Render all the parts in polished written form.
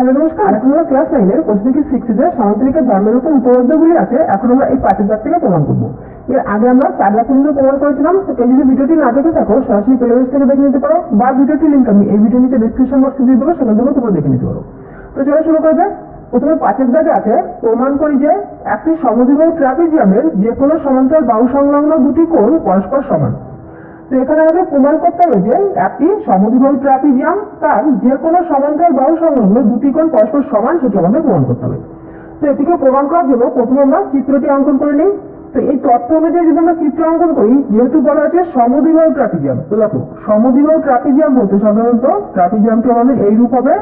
Hello নমস্কার, এখন আমরা ক্লাস 9 এর কোশ্চেন থেকে 6 এর সামান্তরিকের ধর্মের উপর উপপাদ্যগুলি আছে। এখন আমরা এই 5 দাগ থেকে প্রমাণ করব। এর আগে আমরা 4 দাগ পর্যন্ত প্রমাণ করেছিলাম। তো কেউ যদি ভিডিওটি না দেখে থাকো সরাসরি প্লেলিস্ট থেকে দেখে নিতে পারো, বা ভিডিওটি লিংক আমি এই ভিডিওর নিচে ডেসক্রিপশন বক্সে দিয়ে দেবো, সেখান থেকে তোমরা দেখে নিতে পারো। তো চলো শুরু করা যাক। প্রথমে 5 দাগে আছে প্রমাণ করি যে একটি সমদ্বিবাহু ট্রাপিজিয়ামের যে কোনো সমান্তরাল বাহু সংলগ্ন দুটি কোণ পরস্পর সমান। তো এখানে আমাদের প্রমাণ করতে হবে যে একটি সমদ্বিবাহু ট্রাপিজিয়াম তার যে কোনো সমান্তরাল বাহু সংলগ্ন দুটি কোণ পরস্পর সমান, সেটি আমাদের প্রমাণ করতে হবে। তো এটিকে প্রমাণ করার জন্য প্রথমে আমরা চিত্রটি অঙ্কন করে নিই। তো এই তথ্য অনুযায়ী যদি আমরা চিত্র অঙ্কন করি, যেহেতু বলা আছে সমদ্বিবাহু ট্রাপিজিয়াম, তো দেখো সমদ্বিবাহু ট্রাপিজিয়াম বলতে সাধারণত ট্রাপিজিয়ামটি আমাদের এই রূপ হবে,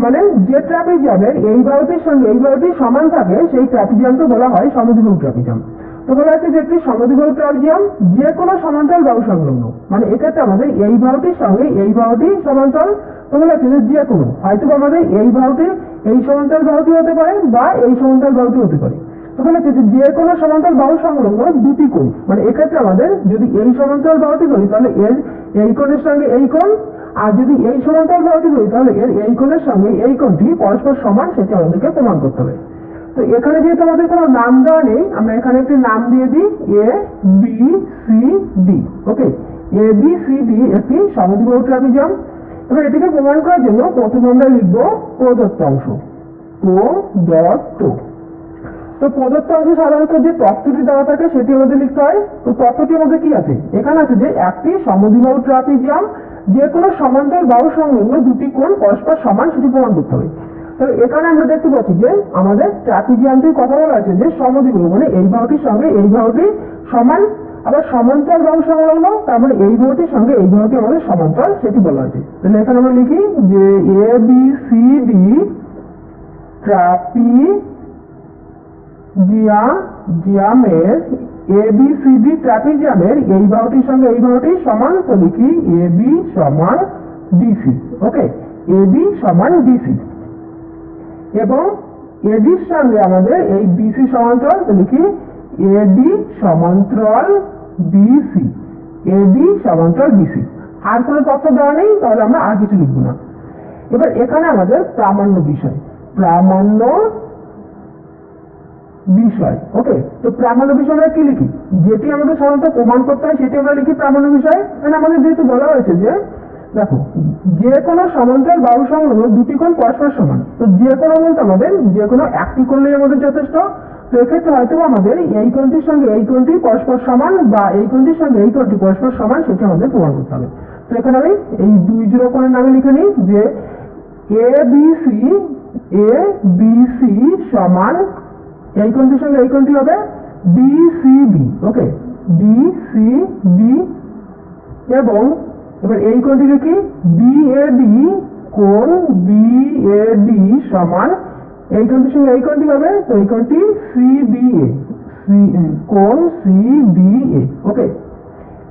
মানে যে ট্রাপিজিয়ামের এই বাহুটির সঙ্গে এই বাহুটি সমান থাকে সেই ট্রাপিজিয়ামকে বলা হয় সমদ্বিবাহু ট্রাপিজিয়াম। তো বলা আছে যে একটি সমদ্বিবাহু ট্রাপিজিয়াম যে কোনো সমান্তরাল বাহু সংলগ্ন, মানে এক্ষেত্রে আমাদের এই বাহুটির সঙ্গে এই বাহুটি সমান্তরাল। তো বলা আছে যে কোনো, হয়তো আমাদের এই বাহুটি এই সমান্তরাল বাহুটি হতে পারে বা এই সমান্তরাল বাহুটি হতে পারে। তো বলা আছে যে কোনো সমান্তরাল বাহু সংলগ্ন দুটি কোণ, মানে এক্ষেত্রে আমাদের যদি এই সমান্তরাল বাহুটি ধরি তাহলে এর এই কোণের সঙ্গে এই কোণ, আর যদি এই সমান্তরাল বাহুটি ধরি তাহলে এর এই কোণের সঙ্গে এই কোণটি পরস্পর সমান, সেটি আমাদেরকে প্রমাণ করতে হবে। তো এখানে যেহেতু আমাদের কোনো নাম দেওয়া নেই, আমরা এখানে একটি নাম দিয়ে দিই A B C D. Okay, A B C D একটি সমদ্বিবাহু ট্রাপিজিয়াম। এবার এটিকে প্রমাণ করার জন্য প্রথমে আমরা লিখব প্রদত্ত অংশ, প্রদত্ত। তো প্রদত্ত অংশ সাধারণত যে তথ্যটি দেওয়া থাকে সেটি আমাদের লিখতে হয়। তো তথ্যটি আমাদের কি আছে, এখানে আছে যে একটি সমদ্বিবাহু ট্রাপিজিয়াম যে কোনো সমান্তরাল বাহু সংলগ্ন দুটি কোণ পরস্পর সমান, সেটি প্রমাণ করতে হবে। তো এখানে আমরা দেখতে পাচ্ছি যে আমাদের ট্রাপিজিয়ামটির কথা বলা আছে যে সমদ্বিবাহু, মানে এই বাহুটির সঙ্গে এই বাহুটি সমান, আবার সমান্তরাল বাহু সংলগ্ন, তার মানে এই বাহুটির সঙ্গে এই বাহুটি আমাদের সমান্তরাল, সেটি বলা হয়েছে। তাহলে এখানে আমরা লিখি যে A B C D ট্রাপিজিয়ামের A B C D ট্রাপিজিয়ামের এই বাহুটির সঙ্গে এই বাহুটি সমান। তো লিখি এ বি সমান ডিসি। ওকে, এ বি সমান ডিসি, এবং এডির সঙ্গে আমাদের এই বিসি সমান্তরাল, তো লিখি এডি সমান্তরাল বিসি, এডি সমান্তরাল বিসি। আর কোনো তথ্য দেওয়া নেই, তাহলে আমরা আর কিছু লিখব না। এবার এখানে আমাদের প্রামাণ্য বিষয়, প্রামাণ্য বিষয়। ওকে, তো প্রামাণ্য বিষয় আমরা কি লিখি, যেটি আমাদের সাধারণত প্রমাণ করতে হয় সেটি আমরা লিখি প্রামাণ্য বিষয়। মানে আমাদের যেহেতু বলা হয়েছে যে দেখো যে কোনো সমান্তরাল বাহু সংলগ্ন দুটি কোণ পরস্পর সমান, তো যে কোনো বলতে আমাদের যে কোনো একটি করলেই আমাদের যথেষ্ট। তো এক্ষেত্রে হয়তো আমাদের এই কোণটির সঙ্গে এই কোণটি পরস্পর সমান, বা এই কোণটির সঙ্গে এই কোণটি পরস্পর সমান, সেটি আমাদের প্রমাণ করতে হবে। তো এখানে আমি এই 2 কোণের নামে লিখে নিই যে এ বি সি সমান এই কোণটির সঙ্গে এই কোণটি হবে ডিসিবি। ওকে, ডিসিবি, এবং এবার এই কোণটি লিখি বিএডি, কোণ বিএডি সমান এই কোণটির সঙ্গে এই কোণটি হবে, তো এই কোণটি সিবিএ, কোণ সিবিএ। ওকে,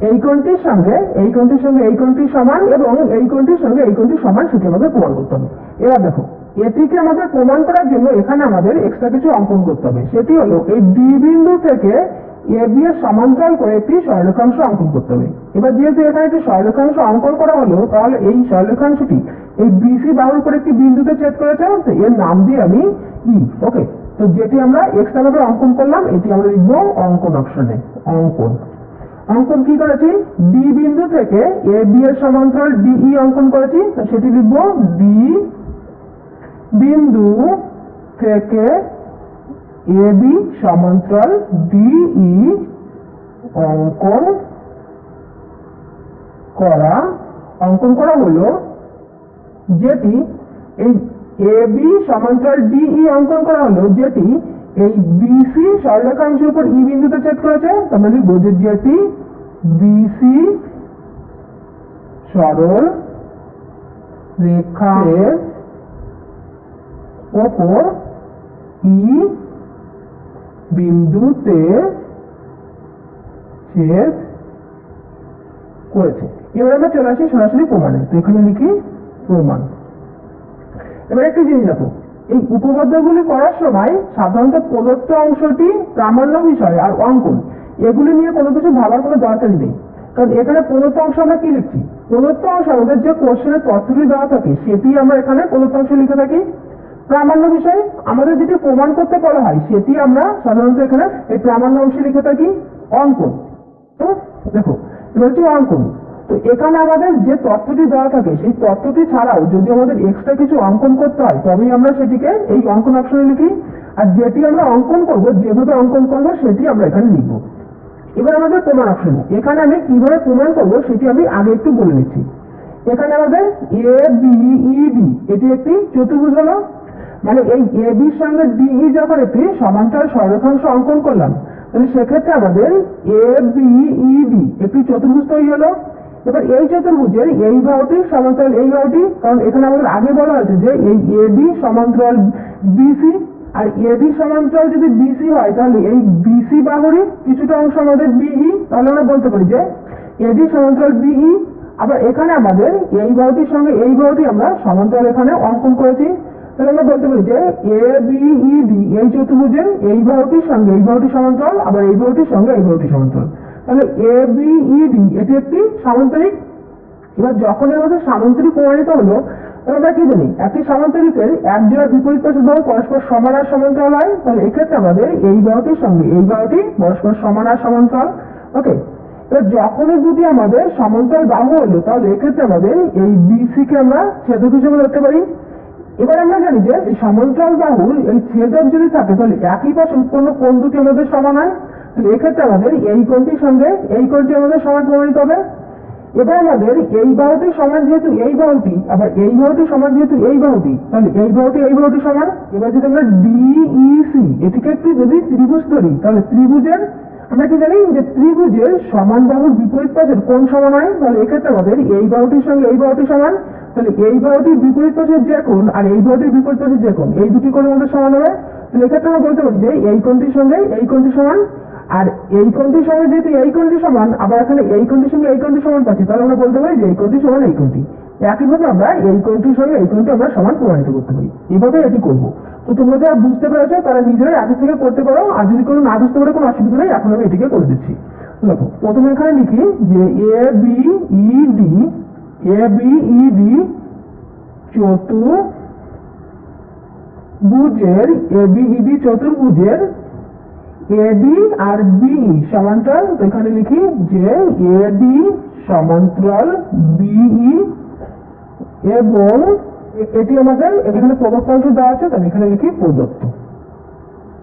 এই কোণটির সঙ্গে এই কোণটির সঙ্গে এই কোণটি সমান, এবং এই কোণটির সঙ্গে এই কোণটি সমান, সেটি আমাদের প্রমাণ করতে হবে। এবার দেখো এটিকে আমাদের প্রমাণ করার জন্য এখানে আমাদের এক্সট্রা কিছু অঙ্কন করতে হবে। সেটি হলো এই ডি বিন্দু থেকে এ বি এর সমান্তরাল করে একটি সরলরেখাংশ অঙ্কন করতে হবে। এবার যেহেতু এখানে একটি সরলরেখাংশ অঙ্কন করা হলো, তাহলে এই সরলরেখাংশটি এই বিসি বাহুর উপর একটি বিন্দুতে ছেদ করেছে, তো এর নাম দিয়ে আমি ই। ওকে, তো যেটি আমরা এক্সট্রা ভাবে অঙ্কন করলাম এটি আমরা লিখবো অঙ্কন অপশনে। অঙ্কন কি করেছি, ডি বিন্দু থেকে এ বি এর সমান্তরাল ডিই অঙ্কন করেছি, তো সেটি লিখবো ডি বিন্দু থেকে এ বি সমান্তরাল ডিই অঙ্কন করা হলো, যেটি এই এ বি সমান্তরাল ডিই অঙ্কন করা হলো, যেটি এই বিসি সরলরেখাংশের উপর ই বিন্দুতে ছেদ করেছে। আমরা লিখব যে যেটি বিসি সরল রেখার ওপর ই বিন্দুতে ছেদ করেছে। এবার আমরা চলে আসি সরাসরি প্রমাণে। তো এখানে লিখি প্রমাণ। এবার একটি জিনিস দেখো, এই উপপাদ্যগুলি করার সময় সাধারণত প্রদত্ত অংশটি, প্রামাণ্য বিষয় আর অঙ্কন, এগুলি নিয়ে কোনো কিছু ভাবার কোনো দরকারই নেই। কারণ এখানে প্রদত্ত অংশ আমরা কি লিখছি, প্রদত্ত অংশে আমাদের যে কোশ্চেনের তথ্যটি দেওয়া থাকে সেটি আমরা এখানে প্রদত্ত অংশে লিখে থাকি। প্রামাণ্য বিষয় আমাদের যেটি প্রমাণ করতে বলা হয় সেটি আমরা সাধারণত এখানে এই প্রামাণ্য অংশে লিখে থাকি অঙ্কন। তো দেখো এবার হচ্ছে অঙ্কন। তো এখানে আমাদের যে তথ্যটি দেওয়া থাকে সেই তথ্যটি ছাড়াও যদি আমাদের এক্সট্রা কিছু অঙ্কন করতে হয় তবেই আমরা সেটিকে এই অঙ্কন অপশনে লিখি, আর যেটি আমরা অঙ্কন করব যেভাবে অঙ্কন করব সেটি আমরা এখানে লিখব। এবার আমাদের প্রমাণ অপশন, এখানে আমি কিভাবে প্রমাণ করব সেটি আমি আগে একটু বলে নিচ্ছি। এখানে আমাদের এ বি ই ডি এটি একটি চতুর্ভুজ হলো, মানে এই এ বির সঙ্গে ডিই যখন একটি সমান্তরাল সরলরেখাংশ অঙ্কন করলাম তাহলে সেক্ষেত্রে আমাদের এ বি ই ডি একটি চতুর্ভুজ তৈরি হলো। এবার এই চতুর্ভুজের এই বাহুটি সমান্তরাল এই বাহুটি, কারণ এখানে আমাদের আগে বলা হয়েছে যে এই এ বি সমান্তরাল বিসি, আর এডি সমান্তরাল যদি বিসি হয় তাহলে এই বিসি বাহুরই কিছুটা অংশ আমাদের বিই, তাহলে আমরা বলতে পারি যে এডি সমান্তরাল বিই। আবার এখানে আমাদের এই বাহুটির সঙ্গে এই বাহুটি আমরা সমান্তরাল এখানে অঙ্কন করেছি, তাহলে আমরা বলতে পারি যে এ বি ই ডি এই চতুর্ভুজের এই বাহুটির সঙ্গে এই বাহুটি সমান্তরাল, আবার এই বাহুটির সঙ্গে এই বাহুটি সমান্তরাল, তাহলে এ বি ই ডি এটি একটি সামান্তরিক। এবার যখন এর মধ্যে সামান্তরিক প্রমাণিত হলো আমরা কি জানি একটি সামান্তরিকের এক জোড়া বিপরীত পাশের বাহু পরস্পর সমান আর সমান্তরাল হয়, তাহলে এক্ষেত্রে আমাদের এই বাহুটির সঙ্গে এই বাহুটি পরস্পর সমান আর সমান্তরাল। ওকে, এবার যখনই দুটি আমাদের সমান্তরাল বাহু হলো তাহলে এক্ষেত্রে আমাদের এই বিসি কে আমরা ছেদক হিসেবে ধরতে পারি। এবার আমরা জানি যে এই সমান্তরাল বাহুর এই ছেদক যদি থাকে তাহলে একই পাশে উৎপন্ন কোণ দুটি আমাদের সমান হয়, তাহলে এক্ষেত্রে আমাদের এই কোণটির সঙ্গে এই কোণটি আমাদের সমান প্রমাণিত হবে। এবার আমাদের এই বাহুটি সমান যেহেতু এই বাহুটি, আবার এই বাহুটি সমান যেহেতু এই বাহুটি, তাহলে এই বাহুটি সমান। এবার যদি আমরা ডিইসি এটিকে একটি যদি ত্রিভুজ ধরি তাহলে ত্রিভুজের আমরা কি জানি যে ত্রিভুজের সমান বাহুর বিপরীত পাশের কোণ সমান হয়, তাহলে এক্ষেত্রে আমাদের এই বাহুটির সঙ্গে এই বাহুটি সমান, তাহলে এই বাহুটির বিপরীত পাশের যে কোণ আর এই বাহুটির বিপরীত পাশের যে কোণ এই দুটি কোণের মধ্যে সমান হবে, তাহলে এক্ষেত্রে আমরা বলতে পারি যে এই কোণটির সঙ্গে এই কোণটি সমান। আর এই কোণটির সঙ্গে যেহেতু এই কোণটি সমান, আবার এখানে এই কোণটির সঙ্গে এই কোণটি সমান পাচ্ছি, তাহলে আমরা বলতে পারি যে এই কোণটি সমান এই কোণটি। একইভাবে আমরা এই কোণটির সঙ্গে এই কোণটি আমরা সমান প্রমাণিত করতে পারি। এভাবে এটি করব। তো তোমরা যারা বুঝতে পেরেছো তারা নিজেরাই আগে থেকে করতে পারো, আর যদি কোনো না বুঝতে পারে কোনো অসুবিধা নেই, এখন আমি এটিকে করে দিচ্ছি। দেখো প্রথমে এখানে লিখি যে এ বি ই ডি চতুর্ভুজের এডি আর বিই সমান্তরাল। তো এখানে লিখি যে এডি সমান্তরাল বিই এবং এটি আমাদের এখানে প্রদত্ত অংশ দেওয়া আছে, তাই এখানে লিখি প্রদত্ত।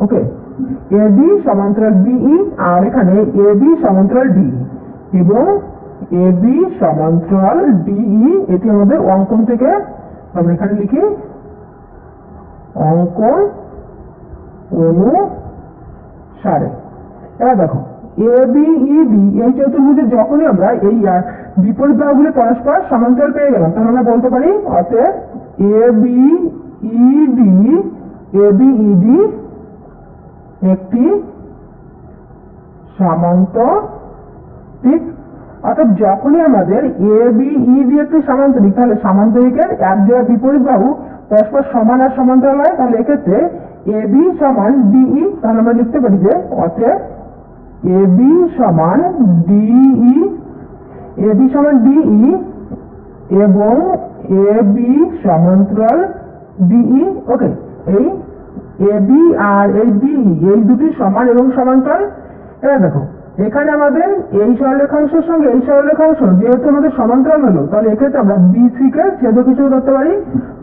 ওকে, এডি সমান্তরাল বিই আর এখানে এবি সমান্তরাল ডিই এবং এবি সমান্তরাল ডিই এটি আমাদের অঙ্কন থেকে আমরা এখানে লিখি অঙ্কন অনুসারে। এবার দেখো এ বি ই ডি এই চতুর্ভুজে যখনই আমরা এই বিপরীত বাহুগুলি পরস্পর সমান্তরাল পেয়ে গেলাম তাহলে আমরা বলতে পারি অতএব এ বি ই ডি একটি সামান্তরিক। অর্থাৎ যখনই আমাদের এ বি ই ডি একটি সামান্তরিক তাহলে সামান্তরিকের এক জোড়া বিপরীত বাহু পরস্পর সমান আর সমান্তরাল হয়, তাহলে এক্ষেত্রে এ বি সমান ডিই, তাহলে আমরা লিখতে পারি যে অতএব এ বি সমান ডিই এবং এ বি সমান্তরাল ডিই। ওকে, এই এ বি আর এই ডিই এই দুটি সমান এবং সমান্তরাল। এবার দেখো এখানে আমাদের এই সরলরেখাংশের সঙ্গে এই সরলরেখাংশ যেহেতু আমাদের সমান্তরাল হলো তাহলে এক্ষেত্রে আমরা বিসি কে ছেদক হিসেবে ধরতে পারি।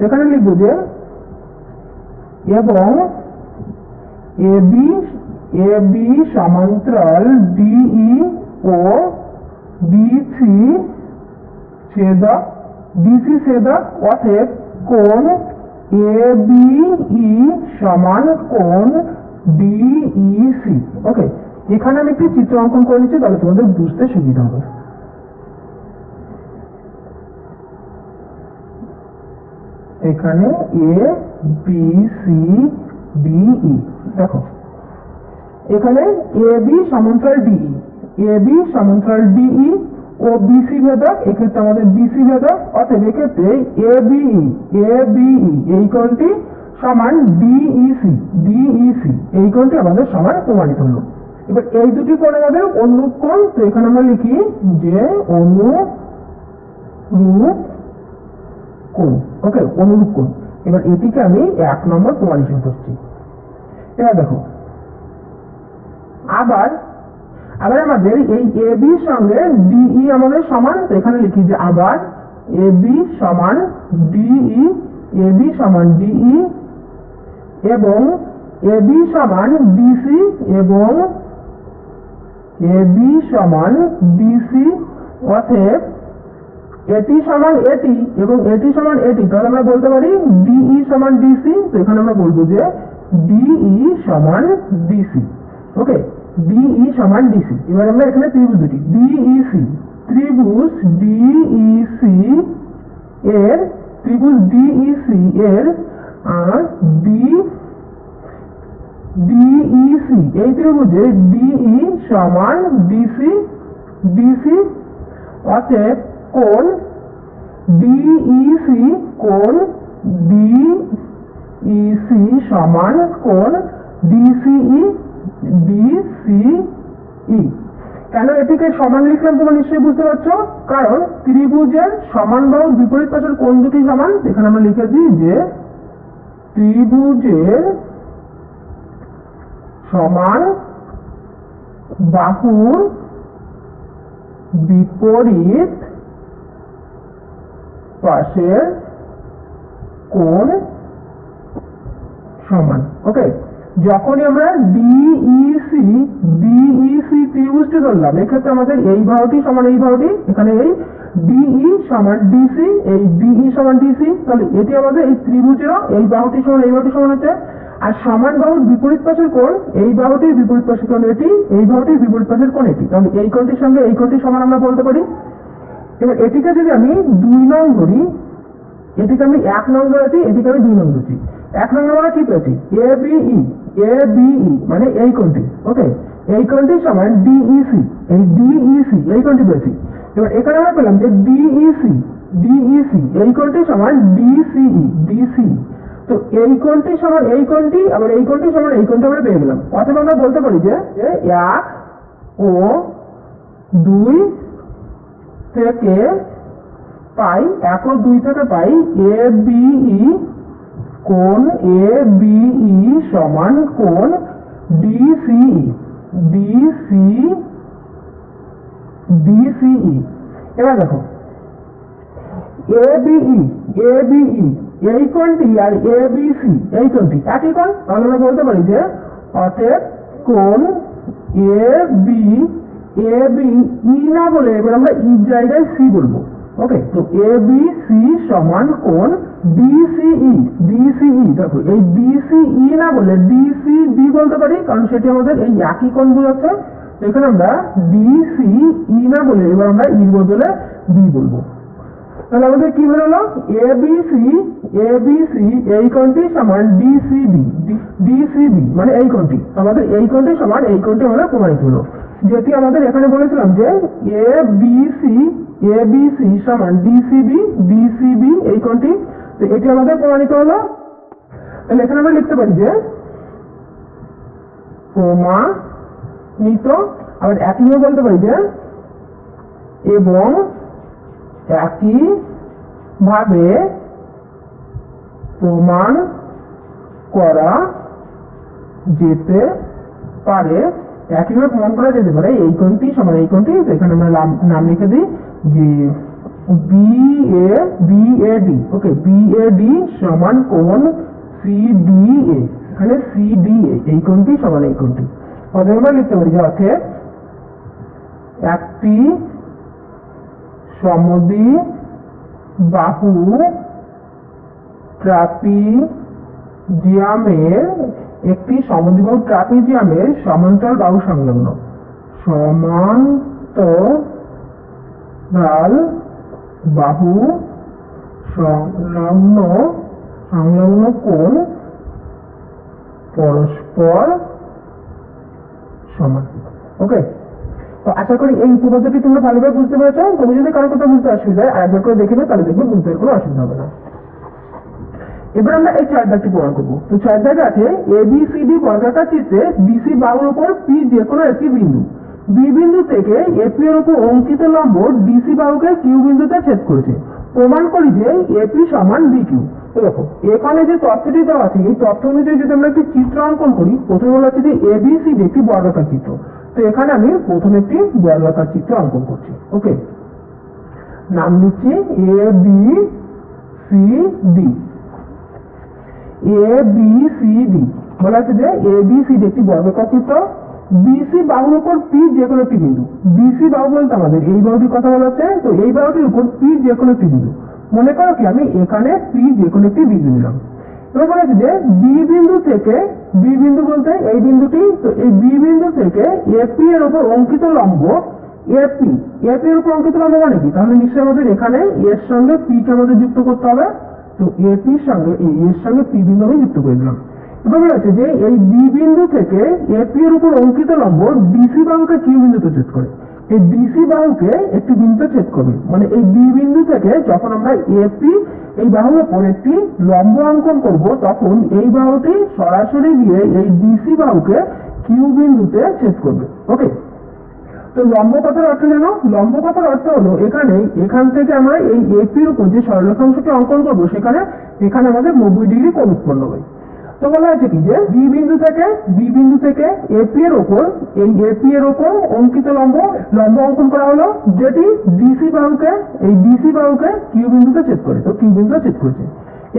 এখানে লিখব যে এবং এ বি সমান্তরাল ডিই ও বিসি ছেদক অতএব কোণ এ বি ই সমান কোণ ডিইসি। ওকে, এখানে আমি একটি চিত্র অঙ্কন করে নিচ্ছি তাহলে তোমাদের বুঝতে সুবিধা হবে। এখানে এ বি সি ডিই, দেখো এখানে এ বি সমান্তরাল ডিই ও বিসি ভেদক, এক্ষেত্রে আমাদের বিসি ভেদক, অতএব এক্ষেত্রে এ বিই এই কোণটি সমান ডিইসি এই কোণটি আমাদের সমান প্রমাণিত হলো। এবার এই দুটি কোণ আমাদের অনুরূপ কোণ, তো এখানে আমরা লিখি যে অনুরূপ রূপ কোণ। ওকে, অনুরূপ কোণ। এবার এটিকে আমি 1 নম্বর প্রমাণ হিসেবে ধরছি। এবার দেখো, আবার আমাদের এই এ বি সঙ্গে ডিই আমাদের সমান। তো এখানে লিখি যে আবার এ বি সমান ডিই, এ বি সমান ডিই এবং এ বি সমান ডিসি এবং এ বি সমান ডিসি। অতএব এটি সমান এটি এবং এটি সমান এটি। তাহলে আমরা বলতে পারি ডিই সমান ডিসি। তো এখানে আমরা বলবো যে ডিই সমান ডিসি। ওকে, ডিই সমান ডিসি। এবার আমরা এখানে ত্রিভুজ দুটি ডিইসি, ত্রিভুজ ডিইসি এর ত্রিভুজ ডিইসি এর ডিইসি এই ত্রিভুজের ডিই সমান ডিসি ডিসি। অতএব কোণ ডিইসি কোণ ডিইসি সমান কোণ ডিসিই ডিসিই। কেন এটিকে সমান লিখলাম তোমরা নিশ্চয়ই বুঝতে পারছো, কারণ ত্রিভুজের সমান বাহুর বিপরীত পাশের কোণ দুটি সমান। এখানে আমরা লিখে দিই যে ত্রিভুজের সমান বাহুর বিপরীত পাশের কোণ সমান। ওকে, যখনই আমরা ডিইসি ত্রিভুজটি ধরলাম, এক্ষেত্রে আমাদের এই বাহুটি সমান এই বাহুটি, এখানে এই ডিই সমান ডিসি, এই ডিই সমান ডিসি। তাহলে এটি আমাদের এই ত্রিভুজেরও এই বাহুটি সমান এই বাহুটি সমান হচ্ছে। আর সমান বাহুর বিপরীত পাশের কোণ, এই বাহুটির বিপরীত পাশের কোণ এটি, এই বাহুটির বিপরীত পাশের কোণ এটি। তাহলে এই কোণটির সঙ্গে এই কোণটি সমান আমরা বলতে পারি। এবার এটিকে যদি আমি 2 নং ধরি, এটিকে আমি 1 নং ধরেছি, এটিকে আমি 2 নং ধরছি। 1 নং আমরা কি পেয়েছি? এবিই মানে এই কোণটি। ওকে, এই কোণটি সমান ডিইসি, এই ডিইসি এই কোণটি পেয়েছি। এবার এখানে আমরা পেলাম যে ডিইসি এই কোণটি সমান ডিসিই ডিসিই। তো এই কোণটি সমান এই কোণটি, আবার এই কোণটি সমান এই কোণটি আমরা পেয়ে গেলাম। অথবা আমরা বলতে পারি যে 1 ও 2 থেকে পাই, 1 ও 2 থেকে পাই এবিই কোণ এবিই সমান কোণ ডিসিই ডিসিই। এবার দেখো, এবিই এই কোণটি আর এবিসি এই কোণটি একই কোণ। তাহলে আমরা বলতে পারি যে অতএব কোণ এবি না বলে এবার আমরা ই জায়গায় সি বলবো। ওকে, তো এবিসি সমান কোণ ডিসিই। দেখো, এই ডিসিই না বলে ডিসিবি বলতে পারি, কারণ সেটি আমাদের এই একই কোণ বোঝাচ্ছে। এখানে আমরা ডিসিই না বলে এবার আমরা ইর বদলে বি বলবো। তাহলে আমাদের কি বেরোলো? এবিসি এই কোণটি সমান ডিসিবি মানে এই কোণটি। আমাদের এই কোণটি সমান এই কোণটি আমাদের প্রমাণিত হলো। যেটি আমাদের এখানে বলেছিলাম যে এবিসি সমান ডিসিবি এই কোণটি, তো এটি আমাদের প্রমাণিত হলো। তাহলে এখানে আমরা লিখতে পারি যে প্রমাণিত। আবার একইভাবে বলতে পারি যে এবং একই ভাবে প্রমাণ করা যেতে পারে। একইভাবে প্রমাণ করা যেতে পারে এই কোণটি সমান এই কোণটি। এখানে আমরা নাম লিখে দিই যে বিএডি। ওকে, বিএডি সমান কোণ সিডিএ। এখানে সিডিএ এই কোণটি সমান এই কোণটি। অতএব আমরা লিখতে পারি যে অতএব একটি সমদ্বিবাহু ট্রাপিজিয়ামের সমান্তরাল বাহু সংলগ্ন বাহু সংলগ্ন কোণ পরস্পর সমান। ওকে, তো আশা করি এই উপপাদ্যটি তোমরা ভালোভাবে বুঝতে পেরেছো। তুমি যদি কারো কথা বুঝতে অসুবিধা হয় আরেকবার করে দেখে নাও, তাহলে দেখবে বুঝতে কোনো অসুবিধা হবে না। এবার আমরা এই 4 দাগটি প্রমাণ করবো। তো 4 দাগে আছে এবিসিডি বর্গাকার চিত্রে বিসি বাহুর উপর পি যে কোনো একটি বিন্দু বি বিন্দু থেকে এপি এর উপর অঙ্কিত লম্ব ডিসি বাহুকে কিউ বিন্দুতে ছেদ করেছে। প্রমাণ করি যে এপি সমান বি কিউ। দেখো এখানে যে তথ্যটি দেওয়া আছে এই তথ্য অনুযায়ী যদি আমরা একটি চিত্র অঙ্কন করি, প্রথমে বলা আছে যে এবিসিডি একটি বর্গাকার চিত্র। তো এখানে আমি প্রথমে একটি বর্গাকার চিত্র অঙ্কন করছি। ওকে, নাম দিচ্ছি A B C D. A B C D বলা আছে যে এ বি সি ডি একটি বর্গাকার চিত্র। বিসি বাহুর উপর পি যে কোনো একটি বিন্দু, বিসি বাহু বলতে আমাদের এই বাহুটির কথা বলা হচ্ছে, তো এই বাহুটির উপর পি যে কোনো একটি বিন্দু। মনে করো কি আমি এখানে পি যে কোনো একটি বিন্দু নিলাম। এবার বলা আছে যে বি বিন্দু থেকে, বি বিন্দু বলতে এই বিন্দুটি, তো এই বি বিন্দু থেকে এপি এর উপর অঙ্কিত লম্ব এপি, এপি এর উপর অঙ্কিত লম্ব মানে কি, তাহলে নিশ্চয়ই আমাদের এখানে এর সঙ্গে পি কে আমাদের যুক্ত করতে হবে। তো এপির সঙ্গে এর সঙ্গে পি বিন্দু আমি যুক্ত করে দিলাম। এবার বলা আছে যে এই বি বিন্দু থেকে এপি এর উপর অঙ্কিত লম্ব ডিসি বাহুকে কিউ বিন্দুতে ছেদ করে। এই ডিসি বাহুকে একটি বিন্দুতে ছেদ করবে, মানে এই বি বিন্দু থেকে যখন আমরা এপি এই বাহুর উপর একটি লম্ব অঙ্কন করব, তখন এই বাহুটি সরাসরি গিয়ে এই ডিসি বাহুকে কিউ বিন্দুতে ছেদ করবে। ওকে, তো লম্ব কথার অর্থ জানো? লম্ব কথার অর্থ হলো এখান থেকে আমরা এই এপির উপর যে সরলরেখাংশটি অঙ্কন করবো সেখানে আমাদের 90 ডিগ্রি কোণ উৎপন্ন হবে। তো বলা আছে কি যে বি বিন্দু থেকে এপি এর উপর এই এপি এর উপর অঙ্কিত লম্ব অঙ্কন করা হলো, যেটি ডিসি বাহুকে কিউ বিন্দুতে ছেদ করে। তো কিউ বিন্দুতে ছেদ করেছে।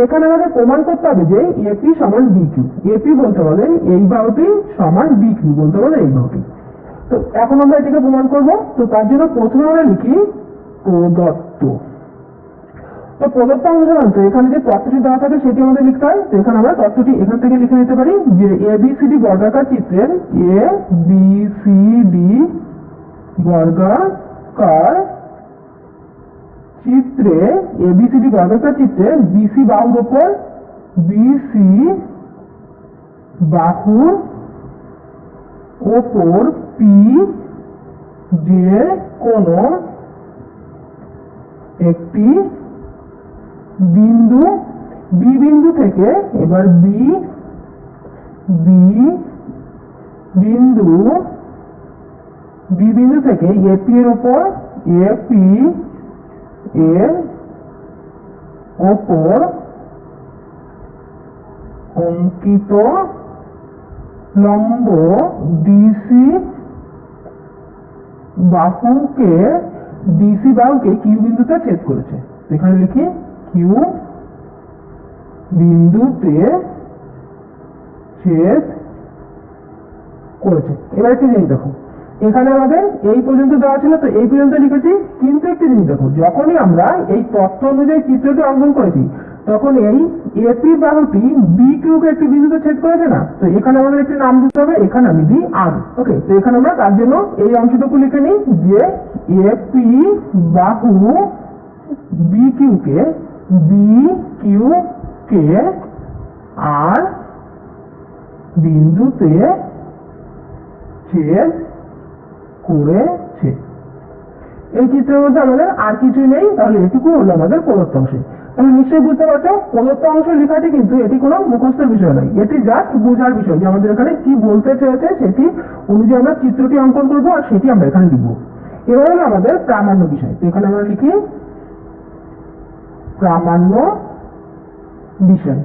এখানে আমাদের প্রমাণ করতে হবে যে এপি সমান বি কিউ। এপি বলতে বলে এই বাহুটি সমান বি কিউ বলতে বলে এই বাহুটি। তো এখন আমরা এটাকে প্রমাণ করব। তো তার জন্য প্রথমে আমরা লিখি প্রদত্ত। তো প্রদত্ত অনুসারে এখানে যে তথ্যটি দেওয়া থাকে সেটি আমাদের লিখতে হয়। তো এখানে আমরা তথ্যটি এখান থেকে লিখে নিতে পারি যে এবিসিডি বর্গাকার চিত্রের এ বি সি ডি বর্গাকার চিত্রে এবিসিডি বর্গাকার চিত্রে বিসি বাহুর উপর বিসি বাহুর ওপর পি যে কোনো একটি বিন্দু, বি বিন্দু থেকে এবার বি বিন্দু থেকে এপি এর উপর এপি এর ওপর অঙ্কিত লম্ব ডিসি বাহুকে কিউ বিন্দুতে ছেদ করেছে। এখানে লিখি কিউ বিন্দুতে ছেদ করেছে। এবার একটি জিনিস দেখো, এখানে আমাদের এই পর্যন্ত দেওয়া ছিল, তো এই পর্যন্ত লিখেছি, কিন্তু একটি জিনিস দেখো, যখনই আমরা এই তথ্য অনুযায়ী চিত্রটি অঙ্কন করেছি তখন এই এপি বাহুটি বি কিউকে একটি বিন্দুতে ছেদ করেছে না। তো এখানে আমাদের একটি নাম দিতে হবে, এখানে আমি দিই আর। ওকে, তো এখানে আমরা তার জন্য এই অংশটুকু লিখে নিই যে এপি বাহু বি কিউকে আর বিন্দুতে ছেদ করেছে। এই চিত্রের মধ্যে আমাদের আর কিছুই নেই, তাহলে এটুকু হলো আমাদের প্রদত্ত অংশ। তাহলে নিশ্চয়ই বুঝতে পারছো প্রদত্ত অংশ লেখাটি কিন্তু এটি কোনো মুখস্থের বিষয় নয়, এটি জাস্ট বোঝার বিষয় যে আমাদের এখানে কি বলতে চেয়েছে সেটি অনুযায়ী আমরা চিত্রটি অঙ্কন করবো আর সেটি আমরা এখানে লিখবো। এবার হলো আমাদের প্রামাণ্য বিষয়। তো এখানে আমরা লিখি প্রামাণ্য বিষয়।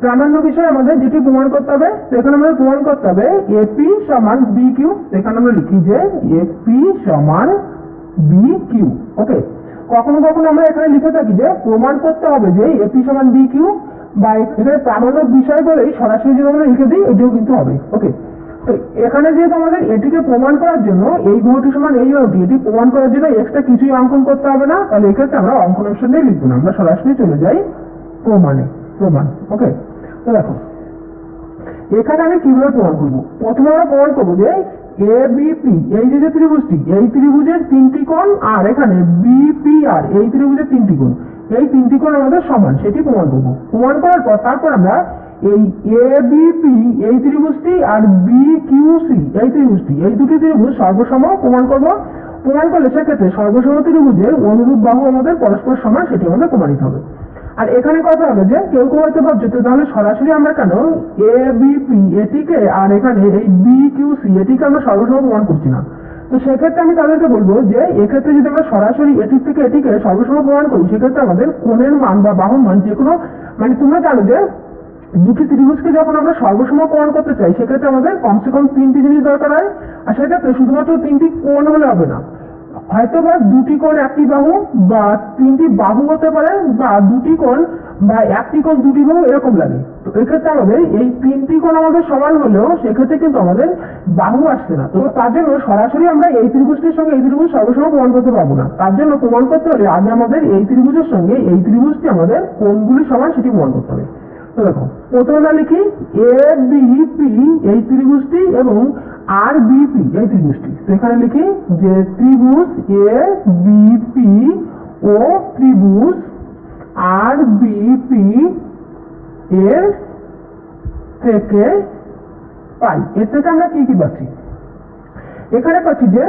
প্রামাণ্য বিষয় আমাদের যেটি প্রমাণ করতে হবে, সেখানে আমাদের প্রমাণ করতে হবে এপি সমান বি কিউ। এখানে আমরা লিখি যে এপি সমান বি কিউ। ওকে, কখনো কখনো আমরা এখানে লিখে থাকি যে প্রমাণ করতে হবে যে এপি সমান বি কিউ, বা এখানে প্রামাণ্য বিষয় বলেই সরাসরি যদি আমরা লিখে দিই এটিও কিন্তু হবে। ওকে, তো এখানে যেহেতু আমাদের এটিকে প্রমাণ করার জন্য এই বাহুটি সমান এই বাহুটি, এটি প্রমাণ করার জন্য এক্সট্রা কিছুই অঙ্কন করতে হবে না, তাহলে এক্ষেত্রে আমরা অঙ্কন অপশন দিয়ে লিখবো না, আমরা সরাসরি চলে যাই প্রমাণ। ওকে, তো দেখো এখানে আমি কিভাবে প্রমাণ করবো। প্রথমে আমরা প্রমাণ করবো যে এবিপি এই যে ত্রিভুজটি, এই ত্রিভুজের 3টি কোণ, আর এখানে বিপিআর এই ত্রিভুজের 3টি কোণ, এই 3টি কোণ আমাদের সমান, সেটি প্রমাণ করবো। প্রমাণ করার পর তারপর আমরা এই এবিপি এই ত্রিভুজটি আর বিকিউসি এই ত্রিভুজটি, এই দুটি ত্রিভুজ সর্বসম প্রমাণ করবো। প্রমাণ করলে সেক্ষেত্রে সর্বসম ত্রিভুজের অনুরূপ বাহু আমাদের পরস্পর সমান, সেটি আমাদের প্রমাণিত হবে। আর এখানে কথা হলো যে কেউ হয়তো ভাবছে তাহলে সরাসরি আমরা কেন এবিপি এটিকে আর এখানে এই বিকিউসি এটিকে আমরা সর্বসম প্রমাণ করছি না। তো সেক্ষেত্রে আমি তাদেরকে বলবো যে এক্ষেত্রে যদি আমরা সরাসরি এটির থেকে এটিকে সর্বসম প্রমাণ করি, সেক্ষেত্রে আমাদের কোণের মান বা বাহুর মান যে কোনো, মানে তোমরা জানো যে দুটি ত্রিভুজকে যখন আমরা সর্বসম প্রমাণ করতে চাই, সেক্ষেত্রে আমাদের কমসে কম তিনটি জিনিস দরকার হয়। আর সেক্ষেত্রে শুধুমাত্র তিনটি কোণ হলে হবে না, হয়তো বা দুটি কোণ একটি বাহু, বা তিনটি বাহু হতে পারে, বা দুটি কোণ বা একটি কোণ দুটি বাহু, এরকম লাগে। তো এক্ষেত্রে আমাদের এই তিনটি কোণ আমাদের সমান হলেও সেক্ষেত্রে কিন্তু আমাদের বাহু আসছে না। তো তার জন্য সরাসরি আমরা এই ত্রিভুজটির সঙ্গে এই ত্রিভুজ সর্বসম প্রমাণ করতে পারবো না। তার জন্য প্রমাণ করতে হলে আগে আমাদের এই ত্রিভুজের সঙ্গে এই ত্রিভুজটি আমাদের কোণগুলি সমান সেটি প্রমাণ করতে হবে। তো দেখো, প্রথমে লিখি এ বি পি এই ত্রিভুজটি এবং আর বি পি এই ত্রিভুজটি। তো এখানে লিখি যে ত্রিভুজ এ বি পি ও ত্রিভুজ আর বি পি এর থেকে পাই। এর থেকে আমরা কি কি পাচ্ছি? এখানে পাচ্ছি যে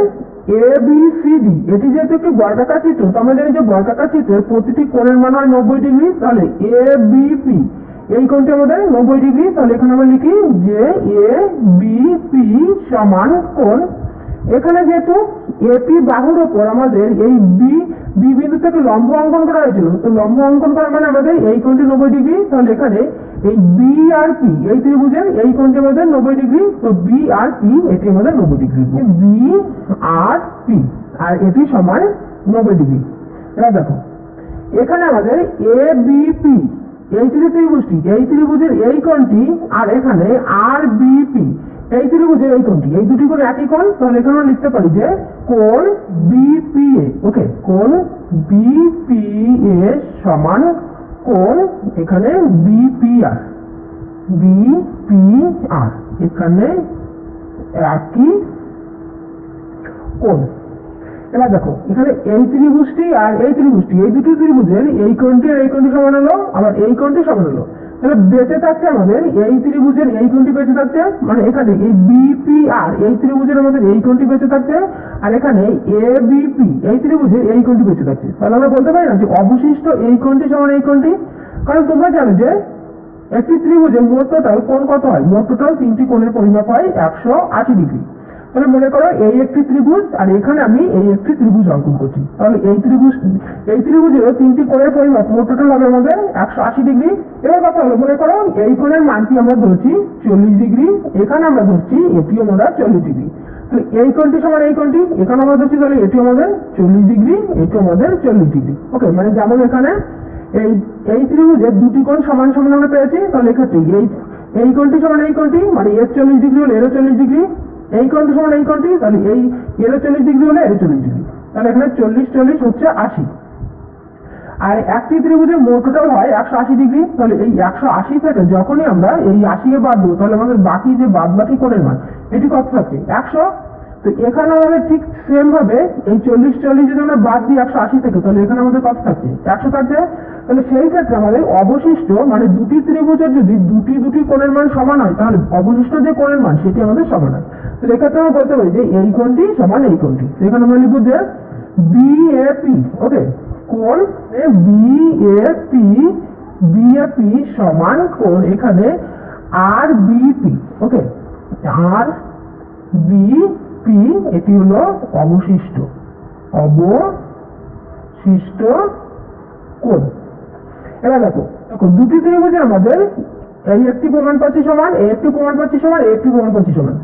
এ বি সি ডি, এটি যেহেতু একটি বর্গাকার চিত্র, তো আমরা জানি যে বর্গাকার চিত্রের প্রতিটি কোণের মান হয় 90 ডিগ্রি। তাহলে এ বি পি এই কোণটি আমাদের 90 ডিগ্রি। তাহলে এখানে আমরা লিখি যে এ বি পি সমান কোণ, এখানে যেহেতু এপি বাহুর ওপর আমাদের এই বি বিন্দু থেকে লম্ব অঙ্কন করা হয়েছিল, তো লম্ব অঙ্কন করা মানে আমাদের এই কোণটি 90 ডিগ্রি। তাহলে এখানে এই বি আর পি এই ত্রিভুজের এই কোণটি আমাদের 90 ডিগ্রি। তো বি আর পি এটি আমাদের 90 ডিগ্রি, বি আর পি, আর এটি সমান 90 ডিগ্রি। এবার দেখো, এখানে আমাদের এ বি পি এই ত্রিভুজটি, এই ত্রিভুজের এই কোণটি, আর এখানে আর বি পি এই ত্রিভুজের এই কোণটি, এই দুটি কোণ একই কোণ। তাহলে এখানে আমরা লিখতে পারি যে কোণ বিপিএ, ওকে, কোণ বিপিএ সমান কোণ এখানে বিপিআর, বিপিআর এখানে একই কোণ। এবার দেখো, এখানে এই ত্রিভুজটি আর এই ত্রিভুজটি, এই দুটি ত্রিভুজের এই কোণটি আর এই কোণটি সমান হলো, আবার এই কোণটি সমান হলো। তাহলে বেঁচে থাকছে আমাদের এই ত্রিভুজের এই কোণটি বেঁচে থাকছে, মানে এখানে এই বিপিআর এই ত্রিভুজের আমাদের এই কোণটি বেঁচে থাকছে, আর এখানে এবিপি এই ত্রিভুজের এই কোণটি বেঁচে থাকছে। তাহলে আমরা বলতে পারি না যে অবশিষ্ট এই কোণটি সমান এই কোণটি, কারণ তোমরা জানো যে একটি ত্রিভুজের মোট টোটাল কোণ কত হয়? মোট টোটাল তিনটি কোণের পরিমাপ হয় 180 ডিগ্রি। তাহলে মনে করো এই একটি ত্রিভুজ, আর এখানে আমি এই একটি ত্রিভুজ অঙ্কন করছি। তাহলে এই ত্রিভুজেরও তিনটি কোণের পরিমাপ মোট টোটাল হবে আমাদের 180 ডিগ্রি। এবার কথা হলো, মনে করো এই কোণের মানটি আমরা ধরছি 40 ডিগ্রি, এখানে আমরা ধরছি এটিও আমরা 40 ডিগ্রি। তো এই কোণটি সমান এই কোণটি, এখানে আমরা ধরছি, তাহলে এটি আমাদের 40 ডিগ্রি, এটি আমাদের 40 ডিগ্রি। ওকে, মানে যেমন এখানে এই ত্রিভুজের দুটি কোণ সমান সমান আমরা পেয়েছি। তাহলে এক্ষেত্রে এই কোণটি সমান এই কোণটি, মানে এর 40 ডিগ্রি হলে এরও 40 ডিগ্রি, এই কোণটি সমান এই কোণটি, তাহলে এই এরও 40 ডিগ্রি হলে এরও 40 ডিগ্রি। তাহলে এখানে 40 40 হচ্ছে 80। আর একটি ত্রিভুজের মোট টোটাল হয় 180 ডিগ্রি। তাহলে এই 180 থেকে যখনই আমরা এই 80 কে বাদ দেবো, তাহলে আমাদের বাকি যে বাদ বাকি কোণের মান এটি কত থাকছে? 100। তো এখানে আমাদের ঠিক সেম ভাবে এই 40 40 যদি আমরা বাদ দিই 180 থেকে, তাহলে এখানে আমাদের কত থাকছে? 100 থাকছে। তাহলে সেই ক্ষেত্রে আমাদের অবশিষ্ট, মানে দুটি ত্রিভুজের যদি দুটি কোণের মান সমান হয়, তাহলে অবশিষ্ট যে কোণের মান সেটি আমাদের সমান হয়। তো এক্ষেত্রে আমরা বলতে পারি যে এই কোণটি সমান এই কোণটি। এখানে আমরা লিখব যে বিএপি, ওকে, কোণ বিএপি, বিএপি সমান কোণ এখানে আর বিপি, ওকে, আর বিপি এটি হলো অবশিষ্ট কোণ। এবার দেখো, দুটি ত্রিভুজের আমাদের এই একটি প্রমাণ পাচ্ছি সমান, এই একটি প্রমাণ পাচ্ছি সমান, এই একটি প্রমাণ পাচ্ছি সমান,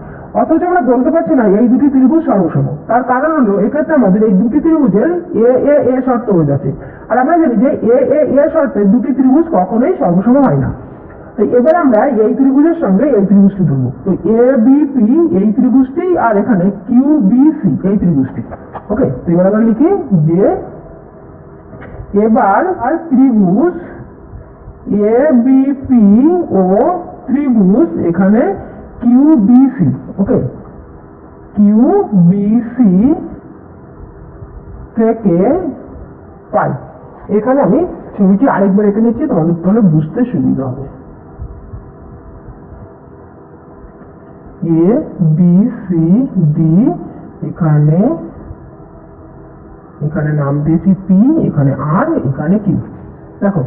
অথচ আমরা বলতে পারছি না এই দুটি ত্রিভুজ সর্বসম। তার কারণ হলো এক্ষেত্রে আমাদের এই দুটি ত্রিভুজের এ শর্ত হয়ে যাচ্ছে, আর আমরা জানি যে এ শর্তে দুটি ত্রিভুজ কখনোই সর্বসম হয় না। তো এবার আমরা এই ত্রিভুজের সঙ্গে এই ত্রিভুজটি ধরবো। তো এ বিপি এই ত্রিভুজটি, আর এখানে কিউ বিসি এই ত্রিভুজটি। ওকে, তো এবার আমরা লিখি যে এবার আর ত্রিভুজ এ বিপি ও ত্রিভুজ এখানে কিউ বিসি, ওকে, কিউ বিসি থেকে পাই। এখানে আমি ছবিটি আরেকবার এঁকে নিচ্ছি, তোমাদের তাহলে বুঝতে সুবিধা হবে। এ বি সি ডি, এখানে নাম দিয়েছি পি, এখানে আর, এখানে কিউ। দেখো,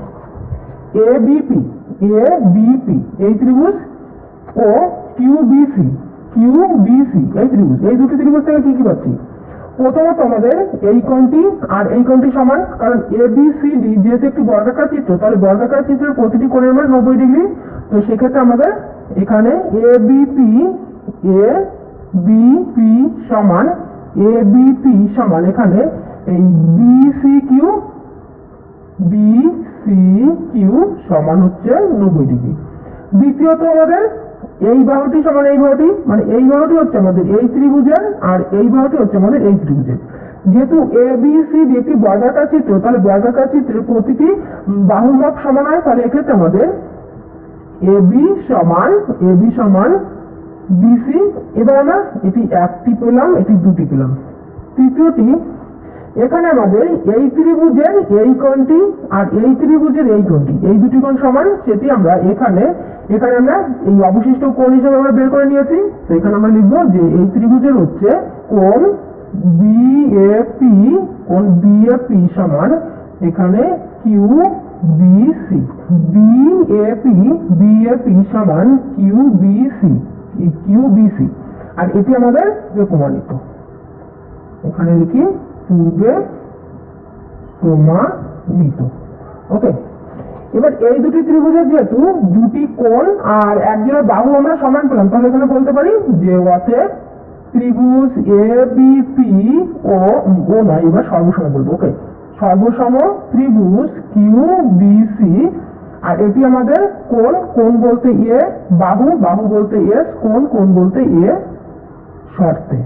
এ বিপি এই ত্রিভুজ ও Q BC Q B C এই ত্রিভুজ, এই দুটি ত্রিভুজ থেকে কি কি পাচ্ছি? প্রথমত আমাদের এই কোণটি আর এই কোণটি সমান, কারণ এ বি সি ডি যেহেতু একটি বর্গাকার চিত্র, তাহলে বর্গাকার চিত্রের প্রতিটি কোণের মান 90 ডিগ্রি। তো সেক্ষেত্রে আমাদের এখানে এ বিপি সমান এখানে এই বিসি কিউ সমান হচ্ছে 90 ডিগ্রি। দ্বিতীয়ত আমাদের এই বাহুটি সমান এই বাহুটি, মানে এই বাহুটি হচ্ছে আমাদের এই ত্রিভুজের আর এই বাহুটি হচ্ছে আমাদের এই ত্রিভুজের। যেহেতু এ বি সি ডি একটি বর্গাকার চিত্র, তাহলে বর্গাকার চিত্রের প্রতিটি বাহুর মাপ সমান হয়। তাহলে এক্ষেত্রে আমাদের এ বি সমান বিসি। এবার আমরা এটি একটি পেলাম, এটি দুটি পেলাম। তৃতীয়টি, এখানে আমাদের এই ত্রিভুজের এই কোণটি আর এই ত্রিভুজের এই কোণটি, এই দুটি কোণ সমান, সেটি আমরা এখানে আমরা এই অবশিষ্ট কোণ হিসেবে আমরা বের করে নিয়েছি। তো এখানে আমরা লিখব যে এই ত্রিভুজের হচ্ছে কোণ বিএপি সমান এখানে কিউ বিসি, বিএপি সমান কিউ বিসি। আর এটি আমাদের প্রমাণিত, এখানে লিখি পূর্বে প্রমাণিত। ওকে, এবার এই দুটি ত্রিভুজের যেহেতু দুটি কোণ আর একজনের বাহু আমরা সমান পেলাম, তাহলে এখানে বলতে পারি যে অতএব ত্রিভুজ এ বিপি ও নয়, এবার সর্বসম বলবো। ওকে, সর্বসম ত্রিভুজ কিউ বিসি। আর এটি আমাদের কোণ বলতে এ, বাহু বলতে এস, কোণ বলতে এ শর্তে।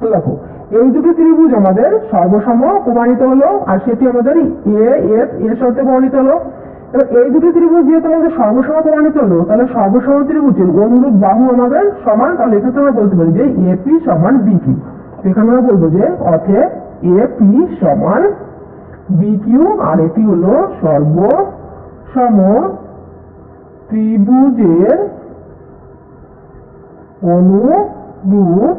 তো দেখো এই দুটি ত্রিভুজ আমাদের সর্বসম প্রমাণিত হলো, আর সেটি আমাদের এ শর্তে প্রমাণিত হলো। এবার এই দুটি ত্রিভুজ যেহেতু আমাদের সর্বসম প্রমাণিত হলো, তাহলে সর্বসম ত্রিভুজের অনুরূপ বাহু আমাদের সমান। তাহলে এক্ষেত্রে আমরা বলতে পারি যে এপি সমান বিকিউ। এখানে আমরা বলবো যে অতএব এপি সমান বিকিউ। আর এটি হলো সর্বসম ত্রিভুজের অনুরূপ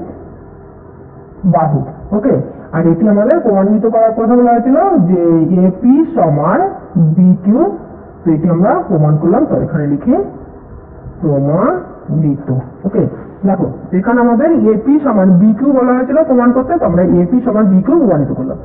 বাহু। ওকে, আর এটি আমাদের প্রমাণিত করার কথা বলা হয়েছিল যে এপি সমান বিকিউ। তো এটি আমরা প্রমাণ করলাম। তো এখানে লিখে প্রমাণিত। ওকে, দেখো এখানে আমাদের এপি সমান বিকিউ বলা হয়েছিল প্রমাণ করতে, তো আমরা এপি সমান বিকিউ প্রমাণিত করলাম।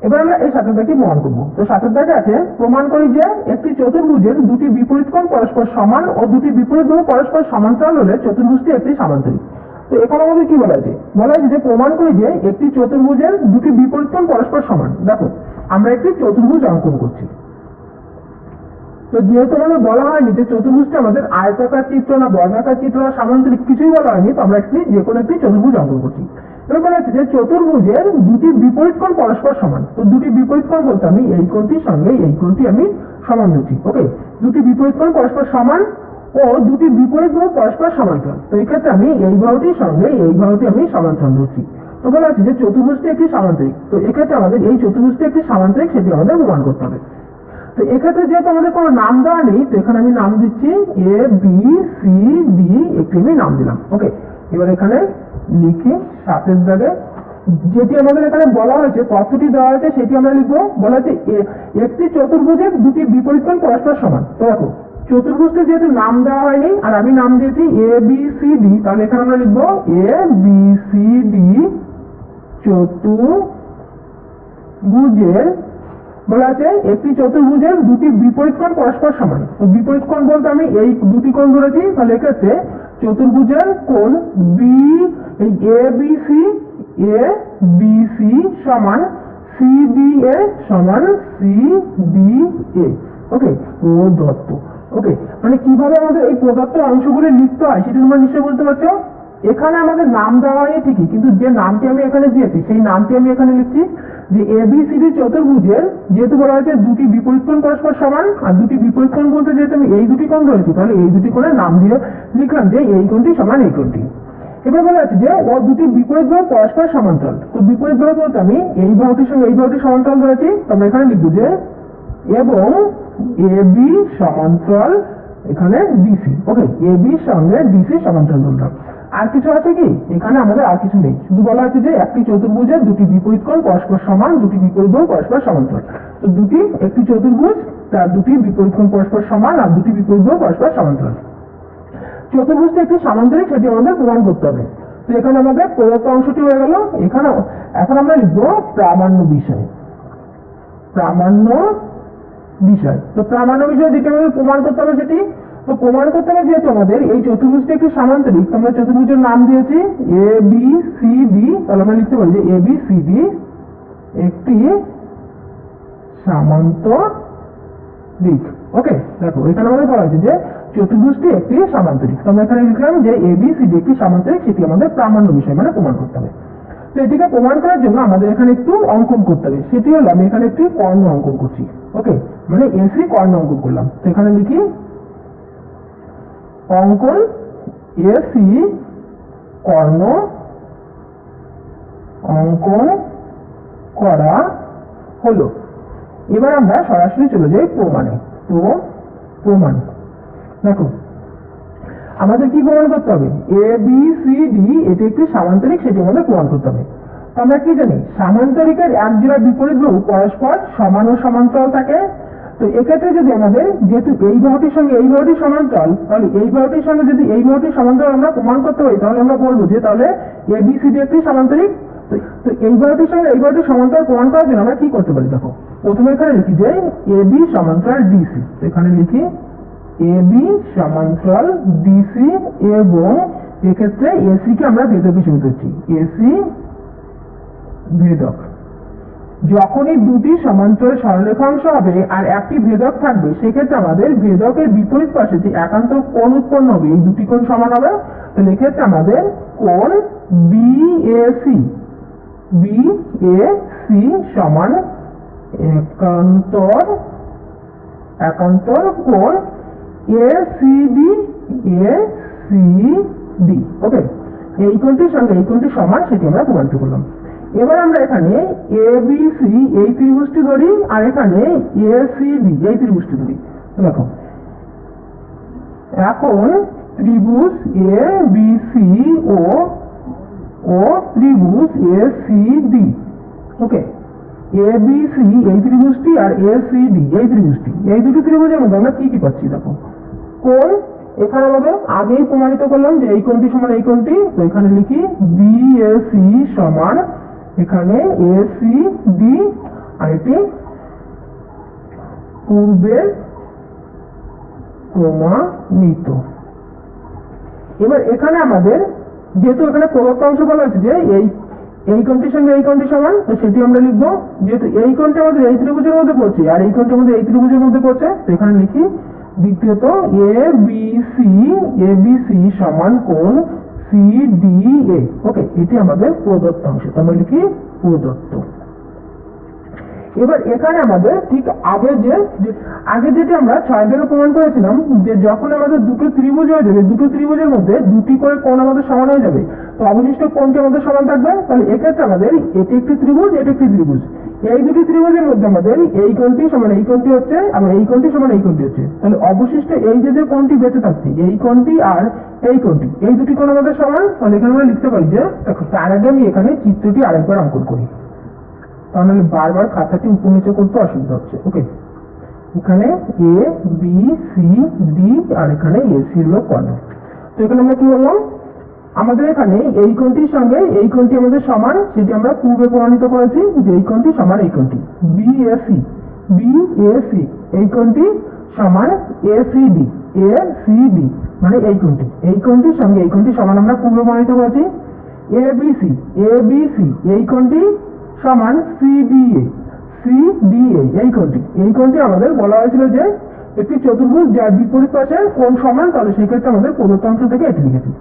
এবার আমরা এই সাথে প্রমাণ করবো। তো সাথে আছে প্রমাণ করি যে একটি চতুর্ভুজের দুটি বিপরীত কোণ পরস্পর সমান ও দুটি বিপরীত বাহু পরস্পর সমান্তরাল হলে চতুর্ভুজটি একটি সামান্তরিক। তো এখানে আমাদের কি বলা আছে? বলা আছে যে প্রমাণ করি যে একটি চতুর্ভুজের দুটি বিপরীত কোণ পরস্পর সমান। দেখো আমরা একটি চতুর্ভুজ অঙ্কন করছি। তো যেহেতু আমাদের বলা হয়নি যে চতুর্ভুজটা আমাদের আয়তাকার চিত্র না বর্গাকার চিত্র না সামান্তরিক, কিছুই বলা হয়নি, তো আমরা যে কোনো একটি চতুর্ভুজ অঙ্কন করছি। এবার বলা আছে যে চতুর্ভুজের দুটি বিপরীত কোণ পরস্পর সমান। তো দুটি বিপরীত কোণ বলতে আমি এই কোণটির সঙ্গে এই কোণটি আমি সমান ধরছি। ওকে, দুটি বিপরীত কোণ পরস্পর সমান ও দুটি বিপরীত বাহু পরস্পর সমান্তরাল। তো এই ক্ষেত্রে আমি এই বাহুটির সঙ্গে এই বাহুটি আমি সমান্তরাল ধরছি। তো বলা আছে যে চতুর্ভুজটি একটি সামান্তরিক। তো এক্ষেত্রে আমাদের এই চতুর্ভুজটি একটি সামান্তরিক, সেটি আমাদের প্রমাণ করতে হবে। তো এক্ষেত্রে যেহেতু আমাদের কোনো নাম দেওয়া নেই, তো এখানে আমি নাম দিচ্ছি এ বি সি ডি, একটি আমি নাম দিলাম। ওকে, এবার এখানে লিখে সাতের দাগে যেটি আমাদের এখানে বলা হয়েছে, তথ্যটি দেওয়া হয়েছে, সেটি আমরা লিখবো। বলা হয়েছে একটি চতুর্ভুজের দুটি বিপরীত কোণ পরস্পর সমান। তো দেখো চতুর্ভুজটি যেহেতু নাম দেওয়া হয়নি আর আমি নাম দিয়েছি এ বি সি ডি, তাহলে এখানে আমরা লিখবো এ বি সি ডি চতুর্ভুজের, বলা আছে একটি চতুর্ভুজের দুটি বিপরীত কোণ পরস্পর সমান। তো বিপরীত কোণ বলতে আমি এই দুটি কোণ ধরেছি। তাহলে এক্ষেত্রে চতুর্ভুজের কোণ এ বি সি সমান সি ডি এ সমান সি ডি এ। ওকে, প্রদত্ত। ওকে, মানে কিভাবে আমাদের এই প্রদত্ত অংশগুলি লিখতে হয় সেটা তোমরা নিশ্চয়ই বুঝতে পারছো। এখানে আমাদের নাম দেওয়া হয় ঠিকই, কিন্তু যে নামটি আমি এখানে দিয়েছি সেই নামটি আমি এখানে লিখছি যে এবিসিডি চতুর্ভুজের, যেহেতু বলা হয়েছে দুটি বিপরীত কোণ পরস্পর সমান, আর দুটি বিপরীত কোণ বলতে যেহেতু আমি এই দুটি কোণ ধরেছি, তাহলে এই দুটি কোণের নাম দিয়ে লিখলাম যে এই কোণটি সমান এই কোণটি। এবার বলা আছে যে ও দুটি বিপরীত বাহু পরস্পর সমান্তরাল। তো বিপরীত বাহু বলতে আমি এই বাহুটির সঙ্গে এই বাহুটি সমান্তরাল ধরেছি। আমরা এখানে লিখবো যে এবং এ বি সমান্তরাল এখানে ডিসি। ওকে, এ বির সঙ্গে ডিসি সমান্তরাল ধরলাম। আর কিছু আছে কি? এখানে আমাদের আর কিছু নেই, শুধু বলা আছে যে একটি চতুর্ভুজের দুটি বিপরীত কোণ পরস্পর সমান, দুটি বিপরীত বাহু পরস্পর সমান্তরাল। তো একটি চতুর্ভুজ তার দুটি বিপরীত কোণ পরস্পর সমান আর দুটি বিপরীত বাহু পরস্পর সমান্তরাল। চতুর্ভুজটি একটি সামান্তরিক সেটি আমাদের প্রমাণ করতে হবে। তো এখানে আমাদের প্রদত্ত অংশটি হয়ে গেল। এখানে এখন আমরা লিখবো প্রামাণ্য বিষয়। প্রামাণ্য বিষয়, তো প্রামাণ্য বিষয় যেটি আমাদের প্রমাণ করতে হবে সেটি, তো প্রমাণ করতে হবে যেহেতু আমাদের এই চতুর্ভুজটি একটি সামান্তরিক, তো আমরা চতুর্ভুজের নাম দিয়েছি এ বি সি ডি, তাহলে আমরা লিখতে পারি যে এ বি সি ডি একটি সামান্তরিক। ওকে, দেখো এখানে আমাদের বলা হয়েছে যে চতুর্ভুজটি একটি সামান্তরিক, তো আমরা এখানে লিখলাম যে এ বি সি ডি একটি সামান্তরিক, সেটি আমাদের প্রামাণ্য বিষয় মানে প্রমাণ করতে হবে। তো এটিকে প্রমাণ করার জন্য আমাদের এখানে একটু অঙ্কন করতে হবে, সেটি হলো আমি এখানে একটি কর্ণ অঙ্কন করছি। ওকে, মানে এসি কর্ণ অঙ্কন করলাম। তো এখানে লিখি অঙ্কন এসি কর্ণ অঙ্কন করা হলো। এবার আমরা সরাসরি চলে যাই প্রমাণে। তো প্রমাণ, দেখো আমাদের কি প্রমাণ করতে হবে, এ বি সি ডি এটি একটি সামান্তরিক, সেটি আমাদের প্রমাণ করতে হবে। তো আমরা কি জানি, সামান্তরিকের এক জোড়া বিপরীত বাহু পরস্পর সমান ও সমান্তরাল থাকে। তো এক্ষেত্রে যদি আমাদের যেহেতু এই বাহুটির সঙ্গে এই বাহুটি সমান্তরাল, তাহলে এই বাহুটির সঙ্গে যদি এই বাহুটি সমান্তরাল আমরা প্রমাণ করতে পারি, তাহলে আমরা বলবো যে তাহলে এ বি সি ডি একটি সামান্তরিক। তো এই বাহুটির সঙ্গে এই বাহুটির সমান্তরাল প্রমাণ করার জন্য আমরা কি করতে পারি, দেখো প্রথমে এখানে লিখি যে এ বি সমান্তরাল ডিসি। এখানে লিখি এ বি সমান্তরাল ডিসি, এবং এক্ষেত্রে এসি কে আমরা ভেদক হিসেবে ধরছি, এসি ভেদক। যখনই দুটি সমান্তরাল সরলরেখাংশ হবে আর একটি ভেদক থাকবে, সেক্ষেত্রে আমাদের ভেদকের বিপরীত পাশে যে একান্ত কোণ উৎপন্ন হবে, এই দুটি কোণ সমান হবে। তাহলে এক্ষেত্রে আমাদের কোণ বিএসি সমান একান্তর কোণ এসিডি। ওকে, এই কোণটির সঙ্গে এই কোণটি সমান, সেটি আমরা প্রমাণিত করলাম। এবার আমরা এখানে এ বি সি এই ত্রিভুজটি ধরি, আর এখানে এসিডি এই ত্রিভুজটি ধরি। দেখো এখন ত্রিভুজ এ বি সি ও ত্রিভুজ ACD. Okay, A B C এই ত্রিভুজটি আর এসিডি এই ত্রিভুজটি, এই দুটি ত্রিভুজের মধ্যে আমরা কি কি পাচ্ছি, দেখো কোণ এখানে আমাদের আগেই প্রমাণিত করলাম যে এই কোণটি সমান এই কোণটি। তো এখানে লিখি বিএসি সমান এখানে এসিডি, আর এটি পূর্বের প্রমাণিত। এবার এখানে আমাদের যেহেতু এখানে প্রদত্ত অংশ বলা হয়েছে যে এই কোণটির সঙ্গে এই কোণটি সমান, তো সেটি আমরা লিখবো যেহেতু এই কোণটি আমাদের এই ত্রিভুজের মধ্যে পড়ছে আর এই কোণটি আমাদের এই ত্রিভুজের মধ্যে পড়ছে। তো এখানে লিখি দ্বিতীয়ত এ বি সি সমান কোণ সিডিএ। ওকে, এটি আমাদের প্রদত্ত অংশ, তো আমরা লিখি প্রদত্ত। এবার এখানে আমাদের ঠিক আগে যেটি আমরা 6 থেকে প্রমাণ করেছিলাম যে যখন আমাদের দুটো ত্রিভুজ হয়ে যাবে, দুটো ত্রিভুজের মধ্যে দুটি করে কোণ আমাদের সমান হয়ে যাবে, তো অবশিষ্ট কোণটি আমাদের সমান থাকবে। তাহলে এক্ষেত্রে আমাদের এটি একটি ত্রিভুজ, এটি একটি ত্রিভুজ, এই দুটি ত্রিভুজের মধ্যে আমাদের এই কোণটি সমান এই কোণটি হচ্ছে, আবার এই কোণটি সমান এই কোণটি হচ্ছে। তাহলে অবশিষ্ট এই যে কোণটি বেঁচে থাকছে, এই কোণটি আর এই কোণটি, এই দুটি কোণ আমাদের সমান। তাহলে এখানে আমরা লিখতে পারি যে, দেখো তার আগে আমি এখানে চিত্রটি আরেকবার অঙ্কন করি, তাহলে বারবার খাতাটি উপর নিচে করতে অসুবিধা হচ্ছে। ওকে, এখানে এ বি সি ডি আর এখানে এসি হলো কোণ। তো এখানে আমরা কি বললাম, আমাদের এখানে এই কোণটির সঙ্গে এই কোণটি আমাদের সমান, সেটি আমরা পূর্বে প্রমাণিত করেছি যে এই কোণটি সমান এই কোণটি বিএসি এই কোণটি সমান এসিডি মানে এই কোণটির সঙ্গে এই কোণটি সমান আমরা পূর্বে প্রমাণিত করেছি। এবিসি এই কোণটি সমান সিডিএ এই কোণটি আমাদের বলা হয়েছিল যে একটি চতুর্ভুজ যার বিপরীত পাশে কোণ সমান, তাহলে সেই ক্ষেত্রে আমাদের প্রদত্ত অংশ থেকে এটি লিখেছি।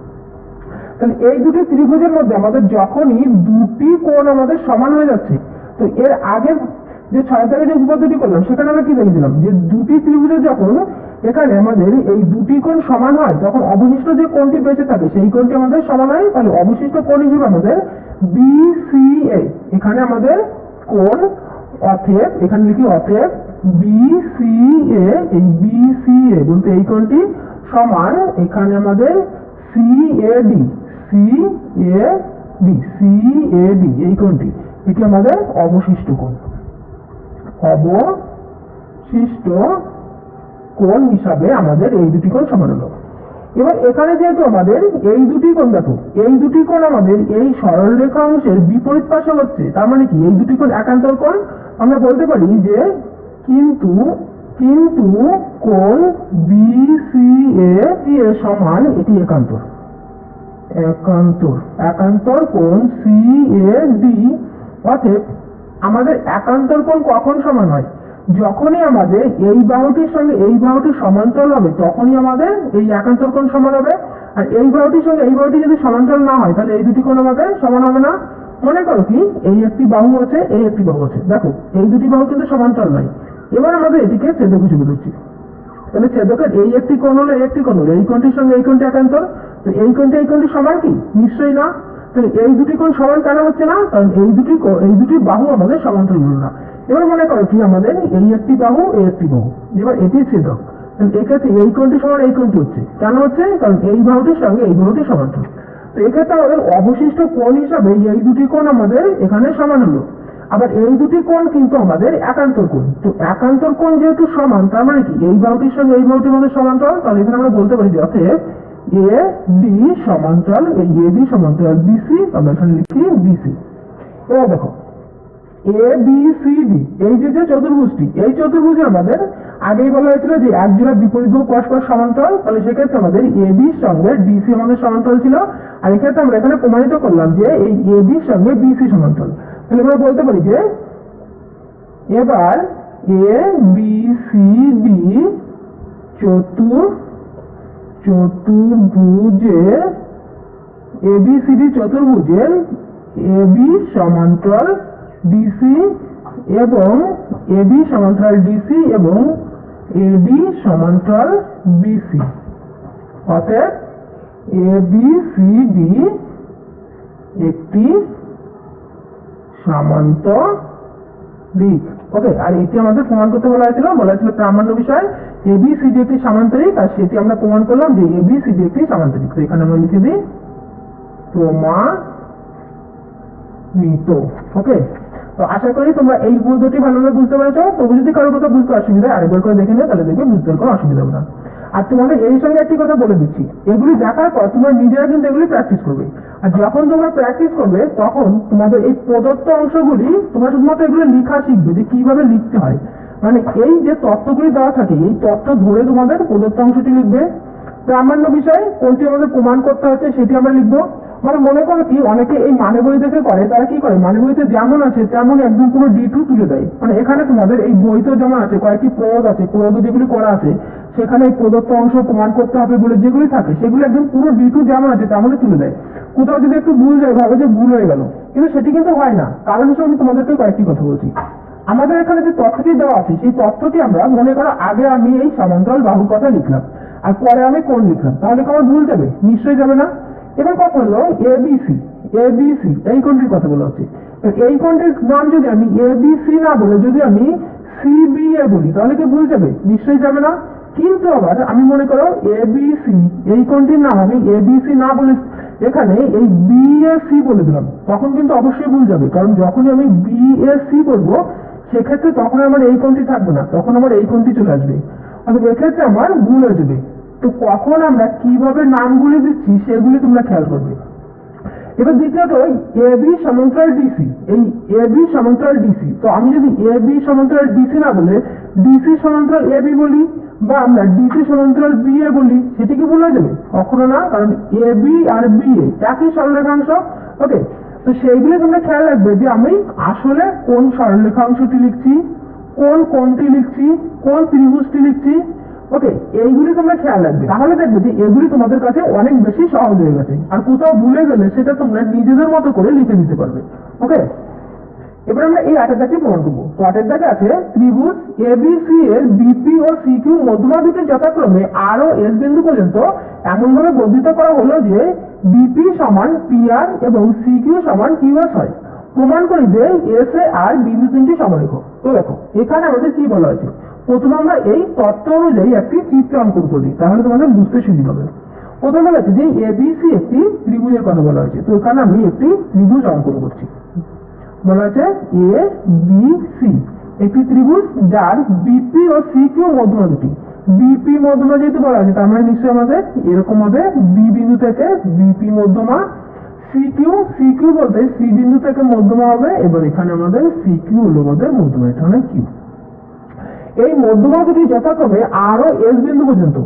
তাহলে এই দুটি ত্রিভুজের মধ্যে আমাদের যখনই দুটি কোণ আমাদের সমান হয়ে যাচ্ছে, তো এর আগের যে 6 থেকে যে উপপাদ্যটি করলাম সেখানে আমরা কি দেখেছিলাম যে দুটি ত্রিভুজে যখন এখানে আমাদের এই দুটি কোণ সমান হয়, তখন অবশিষ্ট যে কোণটি বেঁচে থাকে সেই কোণটি আমাদের সমান হয়। তাহলে অবশিষ্ট কোণ হিসেবে আমাদের বিসিএ, এখানে আমাদের কোণ অতএব এখানে লিখি অতএব বিসিএ, এই বিসিএ বলতে এই কোণটি সমান এখানে আমাদের সিএডি এই কোণটি, এটি আমাদের অবশিষ্ট কোণ হিসাবে আমাদের এই দুটি কোণ সমান হলো। এবার এখানে যেহেতু আমাদের এই দুটি কোণ দেখো, এই দুটি কোণ আমাদের এই সরলরেখা অংশের বিপরীত পাশে হচ্ছে, তার মানে কি এই দুটি কোণ একান্তর কোণ। আমরা বলতে পারি যে কিন্তু কিন্তু কোণ BCA এর সমান এটি একান্তর, একান্তর কোণ CAD। অতএব আমাদের একান্তর কোণ কখন সমান হয়? যখনই আমাদের এই বাহুটির সঙ্গে এই বাহুটি সমান্তরাল হবে তখনই আমাদের এই একান্তর কোণ সমান হবে। আর এই বাহুটির সঙ্গে এই বাহুটি যদি সমান্তরাল না হয় তাহলে এই দুটি কোণ আমাদের সমান হবে না। মনে করো কি এই একটি বাহু আছে, এই একটি বাহু আছে, দেখো এই দুটি বাহু কিন্তু সমান্তরাল নয়। এবার আমাদের এটিকে ছেদক হিসেবে ধরছি, তাহলে ছেদকের এই একটি কোণ হলো, এই একটি কোণ হলো, এই কোণটির সঙ্গে এই কোণটি একান্তর, তো এই কোণটি সমান কি? নিশ্চয়ই না। তাহলে এই দুটি কোণ সমান কেন হচ্ছে না? কারণ এই দুটি বাহু আমাদের সমান্তরাল হলো না। এবার মনে করো কি আমাদের এই একটি বাহু, এই একটি বাহু, এবার এটি ছেদক, এক্ষেত্রে এই কোণটি সমান এই কোণটি হচ্ছে, কেন হচ্ছে? কারণ এই বাহুটির সঙ্গে এই বাহুটি সমান্তরাল। তো এক্ষেত্রে আমাদের অবশিষ্ট কোণ হিসাবে এই দুটি কোণ আমাদের এখানে সমান হলো। আবার এই দুটি কোণ কিন্তু আমাদের একান্তর কোণ, তো একান্তর কোণ যেহেতু সমান তার মানে কি এই বাহুটির সঙ্গে এই বাহুটির মধ্যে সমান্তরাল, তাহলে এখানে আমরা বলতে পারি যে অতএব AD সমান্তরাল এই AD সমান্তরাল BC, আমরা এখানে লিখি BC। এবার দেখো ABCD এই যে চতুর্ভুজটি, এই চতুর্ভুজে আমাদের আগেই বলা হয়েছিল যে এক জোড়া বিপরীত বাহু পরস্পর সমান্তরাল, তাহলে সেক্ষেত্রে আমাদের AB এর সঙ্গে DC আমাদের সমান্তরাল ছিল। আর এক্ষেত্রে আমরা এখানে প্রমাণিত করলাম যে এই AB এর সঙ্গে BC সমান্তরাল। তাহলে আমরা বলতে পারি যে এবার ABCD চতুর্ভুজের ABCD চতুর্ভুজের AB সমান্তরাল DC এবং AB সমান্তরাল DC এবং AD সমান্তরাল BC। অতএব ABCD একটি সামান্তরিক। ওকে, আর এটি আমাদের প্রমাণ করতে বলা হয়েছিল প্রামাণ্য বিষয় ABCD একটি সামান্তরিক, আর সেটি আমরা প্রমাণ করলাম যে ABCD একটি সামান্তরিক। তো এখানে আমরা লিখে দিই প্রমাণিত। ওকে, তো আশা করি তোমরা এই বুঝটি ভালোভাবে বুঝতে পেরেছো। তবু যদি কারোর কথা বুঝতে অসুবিধা হয় আরেকবার করে দেখে নিও, তাহলে দেখবে বুঝতে কোনো অসুবিধা হবে না। আর তোমাদের এই সঙ্গে একটি কথা বলে দিচ্ছি, এগুলি দেখার পর তোমরা নিজেরা কিন্তু এগুলি প্র্যাকটিস করবে। আর যখন তোমরা প্র্যাকটিস করবে তখন তোমাদের এই প্রদত্ত অংশগুলি তোমরা শুধুমাত্র এগুলো লেখা শিখবে যে কিভাবে লিখতে হয়। মানে এই যে তথ্যগুলি দেওয়া থাকে এই তথ্য ধরে তোমাদের প্রদত্ত অংশটি লিখবে। প্রামাণ্য বিষয় কোনটি আমাদের প্রমাণ করতে হচ্ছে সেটি আমরা লিখবো। মানে মনে করো কি অনেকে এই মানে বই দেখে করে, তারা কি করে মানে বইতে যেমন আছে তেমন একদম পুরো D2 তুলে দেয়। মানে এখানে তোমাদের এই বইতে যেমন আছে কয়েকটি প্রয়োগ আছে, প্রয়োগ যেগুলি করা আছে সেখানে এই প্রদত্ত অংশ প্রমাণ করতে হবে বলে যেগুলি থাকে সেগুলো একদম পুরো D2 যেমন আছে তেমনই তুলে দেয়। কোথাও যদি একটু ভুল যায় ভাবে যে ভুল হয়ে গেল, কিন্তু সেটি কিন্তু হয় না। কারণ হিসেবে আমি তোমাদেরকে কয়েকটি কথা বলছি। আমাদের এখানে যে তথ্যটি দেওয়া আছে সেই তথ্যটি আমরা মনে করো আগে আমি এই সমান্তরাল বাহুর কথা লিখলাম আর পরে আমি কোণ লিখলাম, তাহলে কি আমার ভুল যাবে? নিশ্চয়ই যাবে না। এবার কথা হলো ABC এই কোণটির কথা বলা হচ্ছে। এই কোণটির নাম যদি আমি ABC না বলে যদি আমি CBA বলি তাহলে কি ভুল যাবে? নিশ্চয়ই যাবে না। কিন্তু আবার আমি মনে করো ABC এই কোণটির নাম আমি ABC না বলে এখানে এই BAC বলে দিলাম, তখন কিন্তু অবশ্যই ভুল যাবে। কারণ যখনই আমি BAC বলবো সেক্ষেত্রে তখন আমার এই কোণটি থাকবে না, তখন আমার এই কোণটি চলে আসবে, অথবা এক্ষেত্রে আমার ভুল হয়ে যাবে। তো কখন আমরা কিভাবে নামগুলি দিচ্ছি সেগুলি তোমরা খেয়াল করবে। এবার দ্বিতীয়ত AB সমান্তরাল DC, এই AB সমান্তরাল DC, তো আমি যদি AB সমান্তরাল DC না বলে DC সমান্তরাল AB বলি বা আমরা DC সমান্তরাল BA বলি, সেটি কি ভুল হয়ে যাবে? কখনো না, কারণ AB আর BA একই সরলরেখাংশ। ওকে, তো সেইগুলি তোমরা খেয়াল রাখবে যে আমি আসলে কোন সরলরেখাংশটি লিখছি, কোন কোণটি লিখছি, কোন ত্রিভুজটি লিখছি। ওকে, এইগুলি তোমরা খেয়াল রাখবে, তাহলে দেখবে যে এগুলি তোমাদের কাছে অনেক বেশি সহজ হয়ে গেছে। আর কোথাও ভুলে গেলে সেটা তোমরা নিজেদের মতো করে লিখে দিতে পারবে। ওকে, এবার আমরা এই 8 দাগটি প্রমাণ করবো। তো 8 দাগে আছে ত্রিভুজ ABC এর BP ও CQ মধ্যমা দুটি যথাক্রমে R ও S বিন্দু পর্যন্ত এমনভাবে বর্ধিত করা হলো যে BP সমান PR এবং CQ সমান QS হয়। প্রমাণ করি যে S এ আর বিন্দু তিনটি সমরেখ। তো দেখো এখানে আমাদের কি বলা হয়েছে, প্রথমে আমরা এই তত্ত্ব অনুযায়ী একটি চিত্র অঙ্কন করি, তাহলে তোমাদের বুঝতে সুবিধা হবে। প্রথমে বলা হচ্ছে যে ABC একটি ত্রিভুজের কথা বলা হয়েছে, তো এখানে আমি একটি ত্রিভুজ অঙ্কন করছি। বলা হচ্ছে ABC একটি ত্রিভুজ যার BP ও CQ মধ্যমা দুটি। বিপি মধ্যমা যেহেতু বলা আছে তার মানে নিশ্চয়ই আমাদের এরকম হবে বি বিন্দু থেকে বিপি মধ্যমা, সিকিউ বলতে সি বিন্দু থেকে মধ্যমা হবে। এবার এখানে আমাদের সিকিউ হলো আমাদের মধ্যমা, এটা মানে কিউ। এই মধ্যমা দুটি যথাক্রমে আর ও এস বিন্দু পর্যন্ত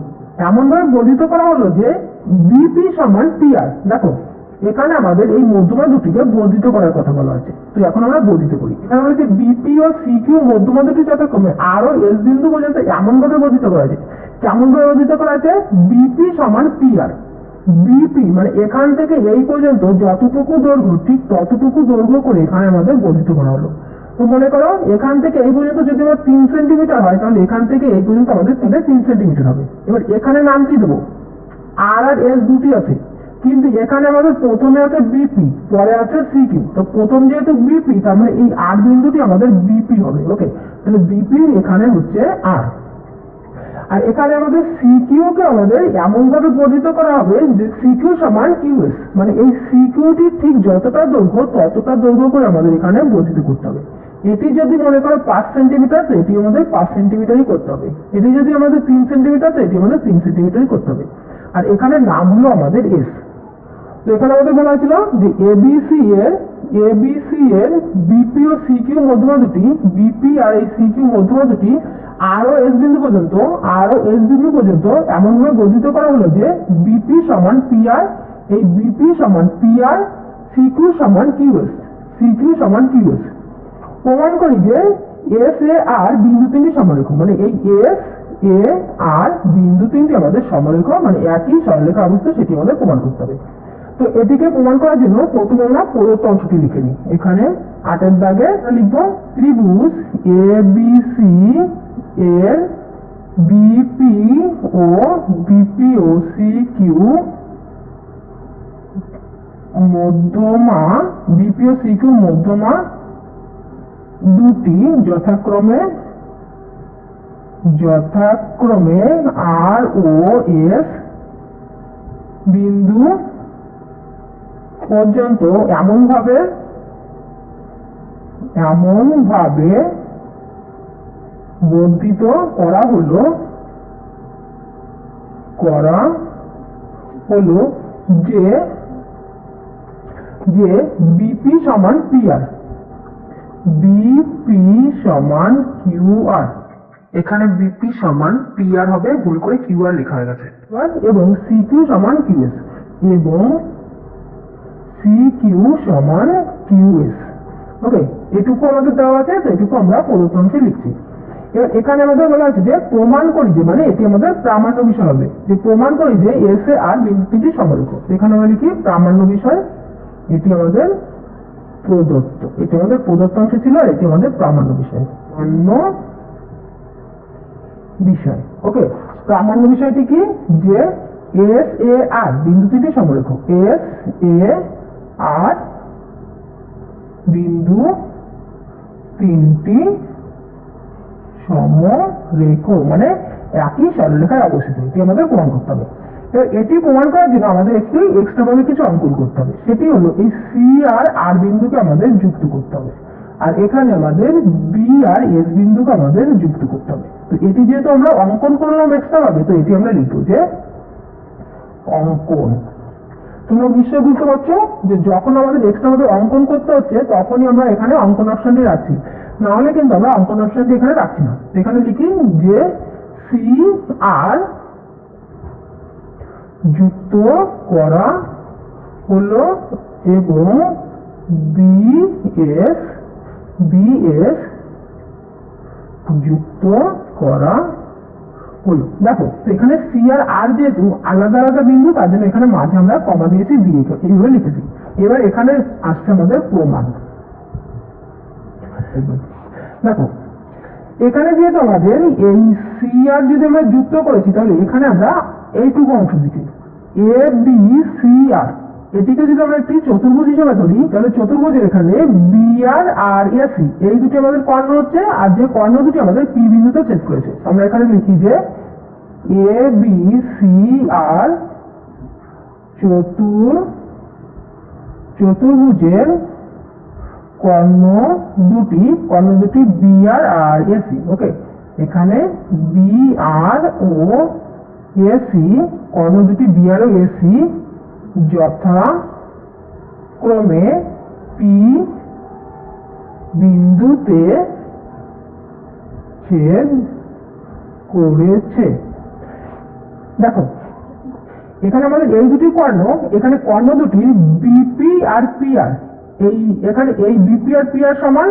এমন ভাবে বর্ধিত করা হলো যে বিপি সমান পিআর। দেখো এখানে আমাদের এই মধ্যমা দুটিকে বর্ধিত করার কথা বলা আছে, তো এখন আমরা বর্ধিত করি। এখানে বলেছে বিপি ও সিকিউ মধ্যমা দুটি যথাক্রমে আর ও এস বিন্দু পর্যন্ত এমন ভাবে বর্ধিত করা আছে। কেমন ভাবে বর্ধিত করা আছে? বিপি সমান পিআর। বিপি মানে এখান থেকে এই পর্যন্ত যতটুকু দৈর্ঘ্য ঠিক ততটুকু দৈর্ঘ্য করে এখানে আমাদের বর্ধিত করা হলো। তো মনে করো এখান থেকে এই পর্যন্ত যদি আমার 3 সেন্টিমিটার হয় তাহলে এখান থেকে এই পর্যন্ত আমাদের 3 সেন্টিমিটার হবে। এবার এখানে নাম কি দেবো? আর আর এস দুটি আছে, কিন্তু এখানে আমাদের প্রথমে আছে বিপি, পরে আছে সিকিউ। তো প্রথম যেহেতু বিপি তার মানে এই আর বিন্দুটি আমাদের বিপি হবে। ওকে, তাহলে বিপি এখানে হচ্ছে আর। আর এখানে আমাদের সিকিউ কে আমাদের এমন ভাবে বর্ধিত করা হবে যে সিকিউ সমান কিউএস, মানে এই সিকিউটি ঠিক যতটা দৈর্ঘ্য ততটা দৈর্ঘ্য করে আমাদের এখানে বর্ধিত করতে হবে। এটি যদি মনে করো 5 সেন্টিমিটার তো এটি আমাদের 5 সেন্টিমিটারই করতে হবে। এটি যদি আমাদের 3 সেন্টিমিটার তো এটি আমাদের 3 সেন্টিমিটারই করতে হবে। আর এখানে নাম হলো আমাদের এস। তো এখানে আমাদের বলা হয়েছিল যে এবিসি এর বিপি ও সিকিউ মধ্যমা দুটি, বিপি আর এই সিকিউ মধ্যমা দুটি আর ও এস বিন্দু পর্যন্ত এমন ভাবে বর্ধিত করা হলো যে বিপি সমান পিআর, এই বিপি সমান পিআর, সিকিউ সমান কিউএস। প্রমাণ করি যে এস এ আর বিন্দু তিনটি সমরেখ, মানে এই এস এ আর বিন্দু তিনটি আমাদের সমরেখ, মানে একই সরলরেখা অবস্থা, সেটি আমাদের প্রমাণ করতে হবে। তো এটিকে প্রমাণ করার জন্য প্রথমে আমরা প্রদত্ত অংশটি লিখে নিই। এখানে 8 দাগে লিখবো ত্রিভুজ এবিসি এর বিপি ও সিকিউ মধ্যমা দুটি যথাক্রমে আর ও এস বিন্দু পর্যন্ত এমন ভাবে বর্ধিত করা হলো যে বিপি সমান পিআর, কিউআর। এখানে বিপি সমান পিআর হবে, ভুল করে কিউআর লেখা হয়ে গেছে। এবং সিকিউ সমান কিউএস, ওকে, এটুকু আমাদের দেওয়া আছে, তো এটুকু আমরা প্রদত্ত অংশে লিখছি। এবার এখানে আমাদের বলা আছে যে প্রমাণ করি যে, মানে এটি আমাদের প্রামাণ্য বিষয় হবে, যে প্রমাণ করি যে এস এ আর বিন্দু তিনটি সমরেখ। এখানে আমরা লিখি প্রামাণ্য বিষয়, এটি আমাদের প্রদত্ত, এটি আমাদের প্রদত্ত অংশ ছিল, আর এটি আমাদের প্রামাণ্য বিষয়। ওকে, প্রামাণ্য বিষয়টি কি? যে এস এ আর বিন্দু তিনটি সমরেখ, এস এ আর বিন্দু তিনটি সমরেখ, মানে একই সরলরেখায় অবস্থিত, এটি আমাদের প্রমাণ করতে হবে। এটি প্রমাণ করার জন্য আমাদের একটি এক্সট্রা ভাবে কিছু অঙ্কন করতে হবে, সেটি হলো এই সি আর বিন্দুকে আমাদের যুক্ত করতে হবে, আর এখানে আমাদের বি আর এস বিন্দুকে আমাদের যুক্ত করতে হবে। তো এটি যেহেতু আমরা অঙ্কন করলাম এক্সট্রা ভাবে, তো এটি আমরা লিখবো যে অঙ্কন। তোমরা নিশ্চয়ই বুঝতে পারছো যে যখন আমাদের এক্সট্রা ভাবে অঙ্কন করতে হচ্ছে তখনই আমরা এখানে অঙ্কন অপশনটি রাখছি, না হলে কিন্তু আমরা অঙ্কন অপশনটি এখানে রাখছি না। এখানে লিখি যে সি আর যুক্ত করা হলো এবং বিএস যুক্ত করা হলো। দেখো এখানে সি আর যেহেতু আলাদা আলাদা বিন্দু, তার জন্য এখানে মাঝে আমরা কমা দিয়েছি, দিয়ে এইভাবে লিখেছি। এবার এখানে আসছে আমাদের প্রমাণ। দেখো এখানে যেহেতু আমাদের এই সি আর যদি আমরা যুক্ত করেছি, তাহলে এখানে আমরা এইটুকু অংশ দিচ্ছি এ বি সি আর, এটিকে যদি আমরা একটি চতুর্ভুজ হিসেবে ধরি, তাহলে চতুর্ভুজের এখানে বি আর এসি এই দুটি আমাদের কর্ণ হচ্ছে, আর যে কর্ণ দুটি আমাদের পি বিন্দুতে ছেদ করেছে। আমরা এখানে লিখি যে এ বি সি আর চতুর্ভুজের কর্ণ দুটি বি আর এসি। ওকে, এখানে বি আর ও এসি, কর্ণ দুটি বি আর ও এসি যথাক্রমে পি বিন্দুতে ছেদ করেছে। দেখো এখানে আমাদের এই দুটি কর্ণ, এখানে কর্ণ দুটির বিপি আর পি আর, এখানে এই বিপি আর পি আর সমান,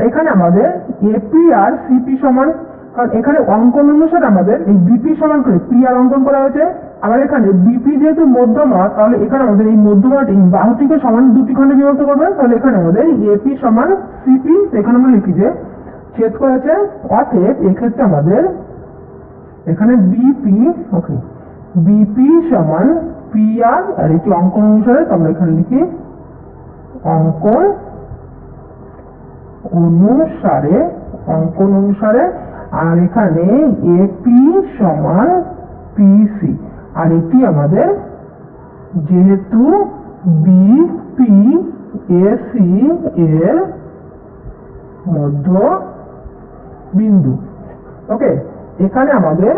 এখানে আমাদের এপি আর সিপি সমান, কারণ এখানে অঙ্কন অনুসারে আমাদের এই বিপি সমান করে পি আর অঙ্কন করা হয়েছে। আবার এখানে বিপি যেহেতু মধ্যমা, তাহলে এখানে আমাদের এই মধ্যমাটি বাহুটিকে সমান দুটি খণ্ডে বিভক্ত করবে, তাহলে এখানে আমাদের এপি সমান সিপি, এখানে আমরা লিখি যে ছেদ করেছে। অতএব এক্ষেত্রে আমাদের এখানে বিপি, ওকে, বিপি সমান পি আর, আর এটি অঙ্কন অনুসারে আমরা এখানে লিখি অঙ্কন অনুসারে, আর এখানে এপি সমান পিসি, আর এটি আমাদের যেহেতু বিপি এসি এর মধ্য বিন্দু। ওকে, এখানে আমাদের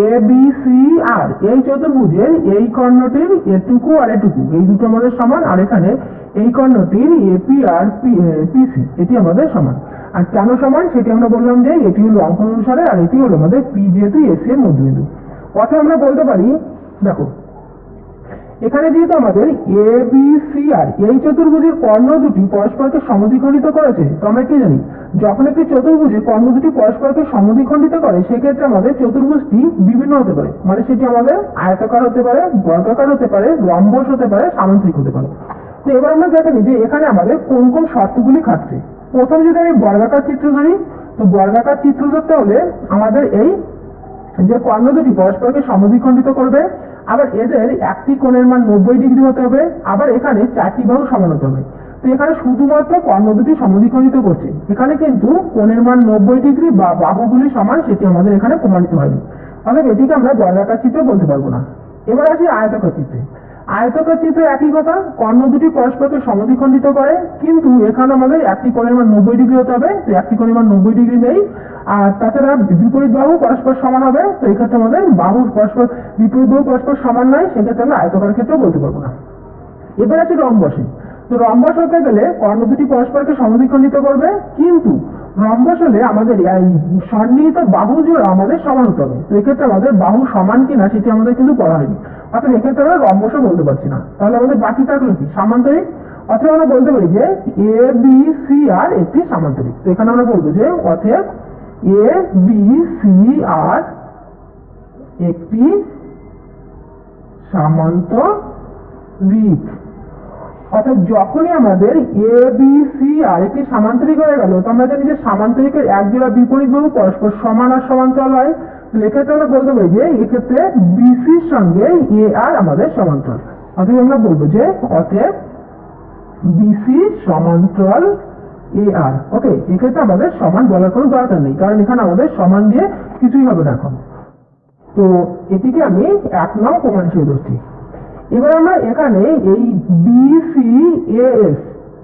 এ বি সি আর এই চতুর্ভুজের এই কর্ণটির এটুকু আর এটুকু এই দুটো আমাদের সমান, আর এখানে এই কর্ণটির এপি আর পিসি এটি আমাদের সমান। আর কেন সমান সেটি আমরা বললাম যে এটি হলো অঙ্কন অনুসারে, আর এটি হলো আমাদের পি যেহেতু এসি এর মধ্যবিন্দু। অথবা আমরা বলতে পারি, দেখো এখানে যেহেতু আমাদের এ বি সি আর এই চতুর্ভুজের কর্ণ দুটি পরস্পরকে সমদ্বিখণ্ডিত করেছে, তো আমরা কি জানি যখন একটি চতুর্ভুজের কর্ণ দুটি পরস্পরকে সমদ্বিখণ্ডিত করে সেক্ষেত্রে আমাদের চতুর্ভুজটি বিভিন্ন হতে পারে, মানে সেটি আমাদের আয়তাকার হতে পারে, বর্গাকার হতে পারে, রম্বস হতে পারে, সামান্তরিক হতে পারে। তো এবার আমরা দেখে নিই যে এখানে আমাদের কোন কোন শর্তগুলি খাটছে। প্রথম যদি আমি বর্গাকার চিত্র ধরি, তো বর্গাকার চিত্র ধরতে হলে আমাদের এই যে কর্ণ দুটি পরস্পরকে সমদ্বিখণ্ডিত করবে, আবার এদের একটি কোণের মান 90 ডিগ্রি হতে হবে, আবার এখানে চারটি বাহু সমান হতে হবে। তো এখানে শুধুমাত্র কর্ণ দুটি সমদ্বিখণ্ডিত করছে, এখানে কিন্তু কোণের মান 90 ডিগ্রি বা বাহুগুলি সমান সেটি আমাদের এখানে প্রমাণিত হয়নি, অর্থাৎ এটিকে আমরা বর্গাকার চিত্র বলতে পারবো না। এবার আসি আয়তাকার চিত্রে। আয়তাকার চিত্রে একই কথা, কর্ণ দুটি পরস্পরকে সমদ্বিখণ্ডিত করে, কিন্তু এখানে আমাদের একটি কোণের মান 90 ডিগ্রি হতে হবে, তো একটি কোণের মান 90 ডিগ্রি নেই। আর তাছাড়া বিপরীত বাহু পরস্পর সমান হবে, তো এই ক্ষেত্রে আমাদের বিপরীত বাহু পরস্পর সমান নয়, সেক্ষেত্রে আমরা আয়তাকার ক্ষেত্রে বলতে পারবো না। এবার আছে রম্বসে। তো রম্বস হতে গেলে কর্ণ দুটি পরস্পরকে সমদ্বিখণ্ডিত করবে, কিন্তু রম্বস হলে আমাদের এই সন্নিহিত বাহু জোড়া আমাদের সমান হতে হবে। তো এক্ষেত্রে আমাদের বাহু সমান কিনা সেটি আমাদের কিন্তু পড়া হয়নি, অর্থাৎ এক্ষেত্রে আমরা রম্বসও বলতে পারছি না। তাহলে আমাদের বাকি থাকলো কি সামান্তরিক। অথবা আমরা বলতে পারি যে এ বি সি আর একটি সামান্তরিক। তো এখানে আমরা বলবো যে অতএব এ বি সি আর একটি সামান্তরিক। অর্থাৎ যখনই আমাদের এ বি সি আর একটি সামান্তরিক হয়ে গেল, তো আমরা জানি যে সামান্তরিকের এক জোড়া বিপরীত বাহু পরস্পর সমান আর সমান্তরাল হয়। এক্ষেত্রে আমরা বলতে পারি যে এক্ষেত্রে বিসির সঙ্গে এ আর আমাদের সমান্তরাল। অতএব আমরা বলবো যে অতএব বিসি সমান্তরাল এ আর। ওকে, এক্ষেত্রে আমাদের সমান বলার কোনো দরকার নেই, কারণ এখানে আমাদের সমান দিয়ে কিছুই হবে না এখন। তো এটিকে আমি 1 নং প্রমাণ হিসেবে ধরছি। এবার আমরা এখানে এই BCAS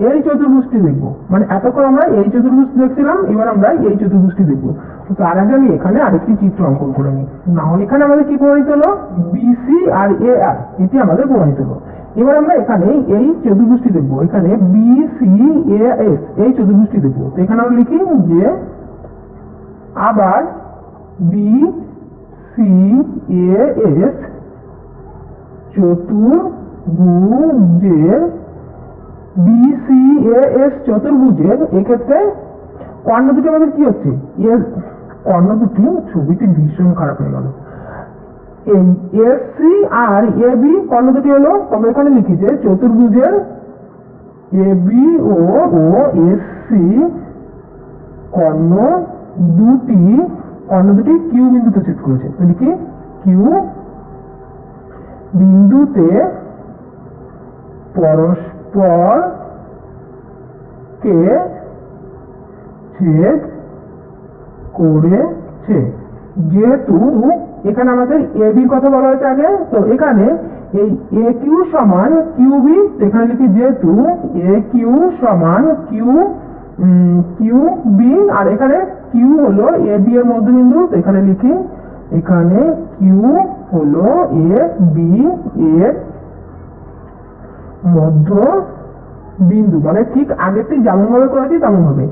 এই চতুর্ভুজটি দেখব, মানে এতক্ষণ আমরা এই চতুর্ভুজটি দেখছিলাম, এবার আমরা এই চতুর্ভুজটি দেখব। তো তার আগে আমি এখানে আরেকটি চিত্র অঙ্কন করে নিই, না হলে এখানে আমাদের কি প্রমাণিত হলো BC আর AR এটি আমাদের প্রমাণিত হলো। এবার আমরা এখানে এই চতুর্ভুজটি দেখব, এখানে BCAS এই চতুর্ভুজটি দেখব। তো এখানে আমরা লিখি যে আবার BCAS চতুর্ভুজের BCAS চতুর্ভুজের এক্ষেত্রে কর্ণ দুটি আমাদের কি হচ্ছে, এর কর্ণ দুটি, ছবিটি ভীষণ খারাপ হয়ে গেল। এই এসি আর এবি কর্ণ দুটি হলো, আমরা এখানে লিখি যে চতুর্ভুজের এবি ও এসি কর্ণ দুটি কিউ বিন্দুতে ছেদ করেছে। তো লিখি কিউ বিন্দুতে পরস্পর কে ছেদ করেছে। যেহেতু এখানে আমাদের এবি কথা বলা হয়েছে আগে, তো এখানে এই এ কিউ সমান কিউ বি, এখানে লিখি যেহেতু এ কিউ সমান কিউ বি, আর এখানে কিউ হলো এ বি এর মধ্যবিন্দু, তো এখানে লিখি এখানে কিউ হলো এ বি এর মধ্য বিন্দু, মানে ঠিক আগেরটি যেমন ভাবে করেছি তেমন ভাবে।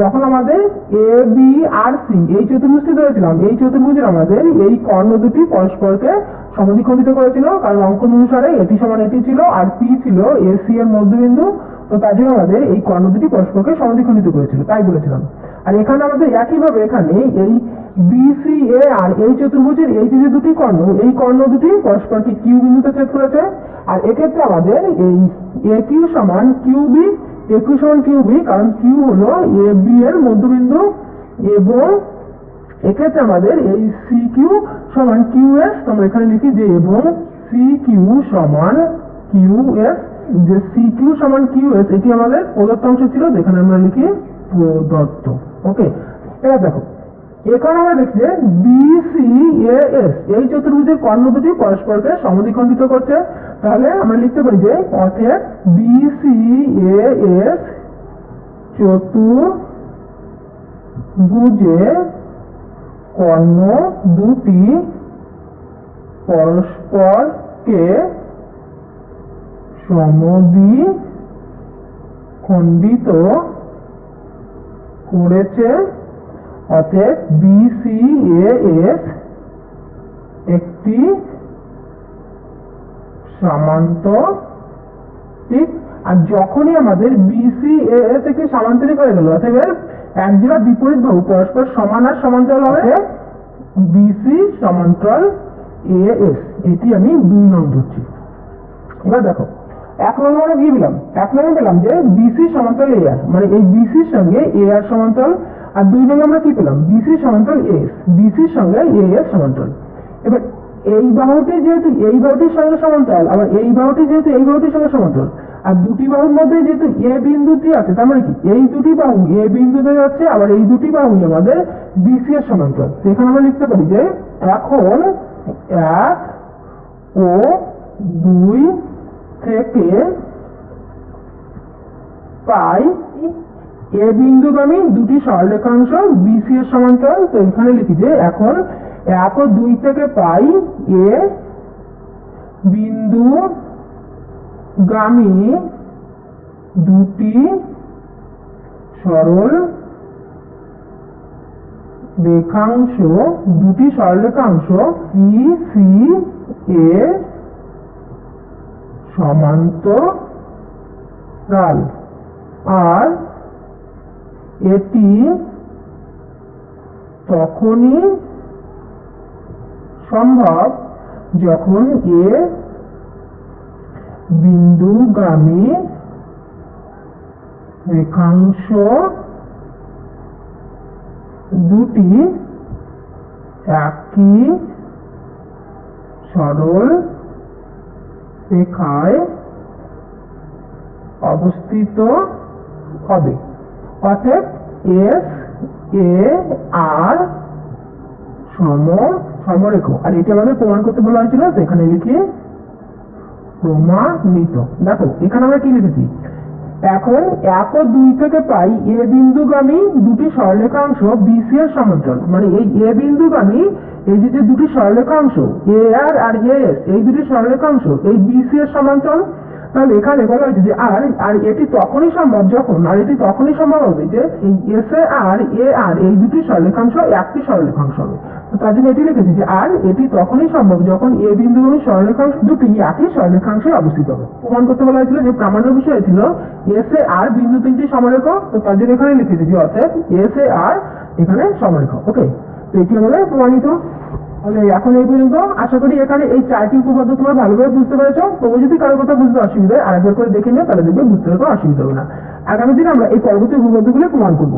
যখন আমাদের এ বি আর সি এই চতুর্ভুজটি ধরেছিলাম, এই চতুর্ভুজের আমাদের এই কর্ণ দুটি পরস্পরকে সমদ্বিখণ্ডিত করেছিল, কারণ অঙ্কন অনুসারে এটি সমান এটি ছিল আর পি ছিল এ সি এর মধ্যবিন্দু, তো তার জন্য আমাদের এই কর্ণ দুটি পরস্পরকে সমদ্বিখণ্ডিত করেছিল, তাই বলেছিলাম। আর এখানে আমাদের একইভাবে এখানে এই বি সি এ আর এই চতুর্ভুজের এই যে দুটি কর্ণ, এই কর্ণ দুটি পরস্পরকে কিউ বিন্দুতে ছেদ করেছে। আর এক্ষেত্রে আমাদের এই এ কিউ সমান কিউ বি, এ কিউ সমান কিউ বি, কারণ কিউ হলো এ বি এর মধ্যবিন্দু, এবং এক্ষেত্রে আমাদের এই সি কিউ সমান কিউ এস, তোমরা এখানে লিখি যে এবং সি কিউ সমান কিউ এস, যে সি কিউ সমান কিউ এস এটি আমাদের প্রদত্ত অংশ ছিল, যেখানে আমরা লিখি প্রদত্ত। ওকে, এবার দেখো এখানে আমরা দেখছি যে বি সি এ এস এই চতুর্ভুজের কর্ণ দুটি পরস্পরকে সমদ্বিখণ্ডিত করছে, তাহলে আমরা লিখতে পারি যে অতএব বি সি এ এস চতুর্ভুজের কর্ণ দুটি পরস্পরকে সমদ্বিখণ্ডিত করেছে, অতএব বি সি এ এস একটি সামান্তরিক। আর যখনই আমাদের বি সি এ এস একটি সামান্তরিক হয়ে গেল, অতএব এক জোড়া বিপরীত বাহু পরস্পর সমান আর সমান্তরাল হবে, বি সি সমান্তরাল এ এস, এটি আমি 2 নং ধরছি। এবার দেখো 1 নম্বরে কি পেলাম, 1 নম্বরে পেলাম যে বিসি সমান্তরাল এ আর, মানে এই বিসির সঙ্গে এ আর সমান্তরাল। আর 2 নম্বরে আমরা কি পেলাম, বিসি সমান্তরাল এস, বিসির সঙ্গে এ এস সমান্তরাল। এবার এই বাহুটি যেহেতু এই বাহুটির সঙ্গে সমান্তরাল, আবার এই বাহুটি যেহেতু এই বাহুটির সঙ্গে সমান্তরাল, আর দুটি বাহুর মধ্যে যেহেতু এ বিন্দুটি আছে, তার মানে কি এই দুটি বাহু এ বিন্দুতে যাচ্ছে, আবার এই দুটি বাহু আমাদের বিসি এর সমান্তরাল। এখানে আমরা লিখতে পারি যে এখন 1 ও 2 থেকে পাই এ বিন্দুগামী দুটি সরলরেখাংশ বিসি এর সমান্তরাল। তো এখানে লিখি যে এখন 1 ও 2 থেকে পাই এ বিন্দুগামী দুটি সরলরেখাংশ বিসি এর সমান্তরাল, আর এটি তখনই সম্ভব যখন এ বিন্দুগামী রেখাংশ দুটি একই সরল রেখায় অবস্থিত হবে। অতএব এস এ আর সমরেখ, আর এটি আমাদের প্রমাণ করতে বলা হয়েছিল, তো এখানে লিখে প্রমাণিত। দেখো এখানে আমরা কি লিখেছি, এখন 1 ও 2 থেকে পাই এ বিন্দুগামী দুটি সরলরেখাংশ বিসি এর সমান্তরাল, মানে এই এ বিন্দুগামী এই যে দুটি সরলরেখাংশ এ আর আর এ এস, এই দুটি সরলরেখাংশ এই বিসি এর সমান্তরাল। তাহলে এখানে বলা হয়েছে যে আর এটি তখনই সম্ভব যখন, আর এটি তখনই সম্ভব হবে যে এই এস এ আর এ আর এই দুটি সরলরেখাংশ একটি সরলরেখাংশ হবে। তো তার জন্য এটি লিখেছি যে আর এটি তখনই সম্ভব যখন এ বিন্দুগামী সরলরেখাংশ দুটি একই সরলরেখাংশে অবস্থিত হবে। প্রমাণ করতে বলা হয়েছিল যে প্রামাণ্য বিষয় ছিল এস এ আর বিন্দু তিনটি সমরেখ, তো তার জন্য এখানে লিখেছি যে অতএব এস এ আর এখানে সমরেখ। ওকে, তো এটি আমাদের প্রমাণিত। তাহলে এখন এই পর্যন্ত। আশা করি এখানে এই 4টি উপপাদ্য তোমরা ভালোভাবে বুঝতে পেরেছো। তবে যদি কারো কথা বুঝতে অসুবিধা হয় আরেকবার করে দেখে নিও, তাহলে দেখবে বুঝতে কোনো অসুবিধা হবে না। আগামী দিনে আমরা এই পরবর্তী উপপাদ্যগুলো প্রমাণ করবো।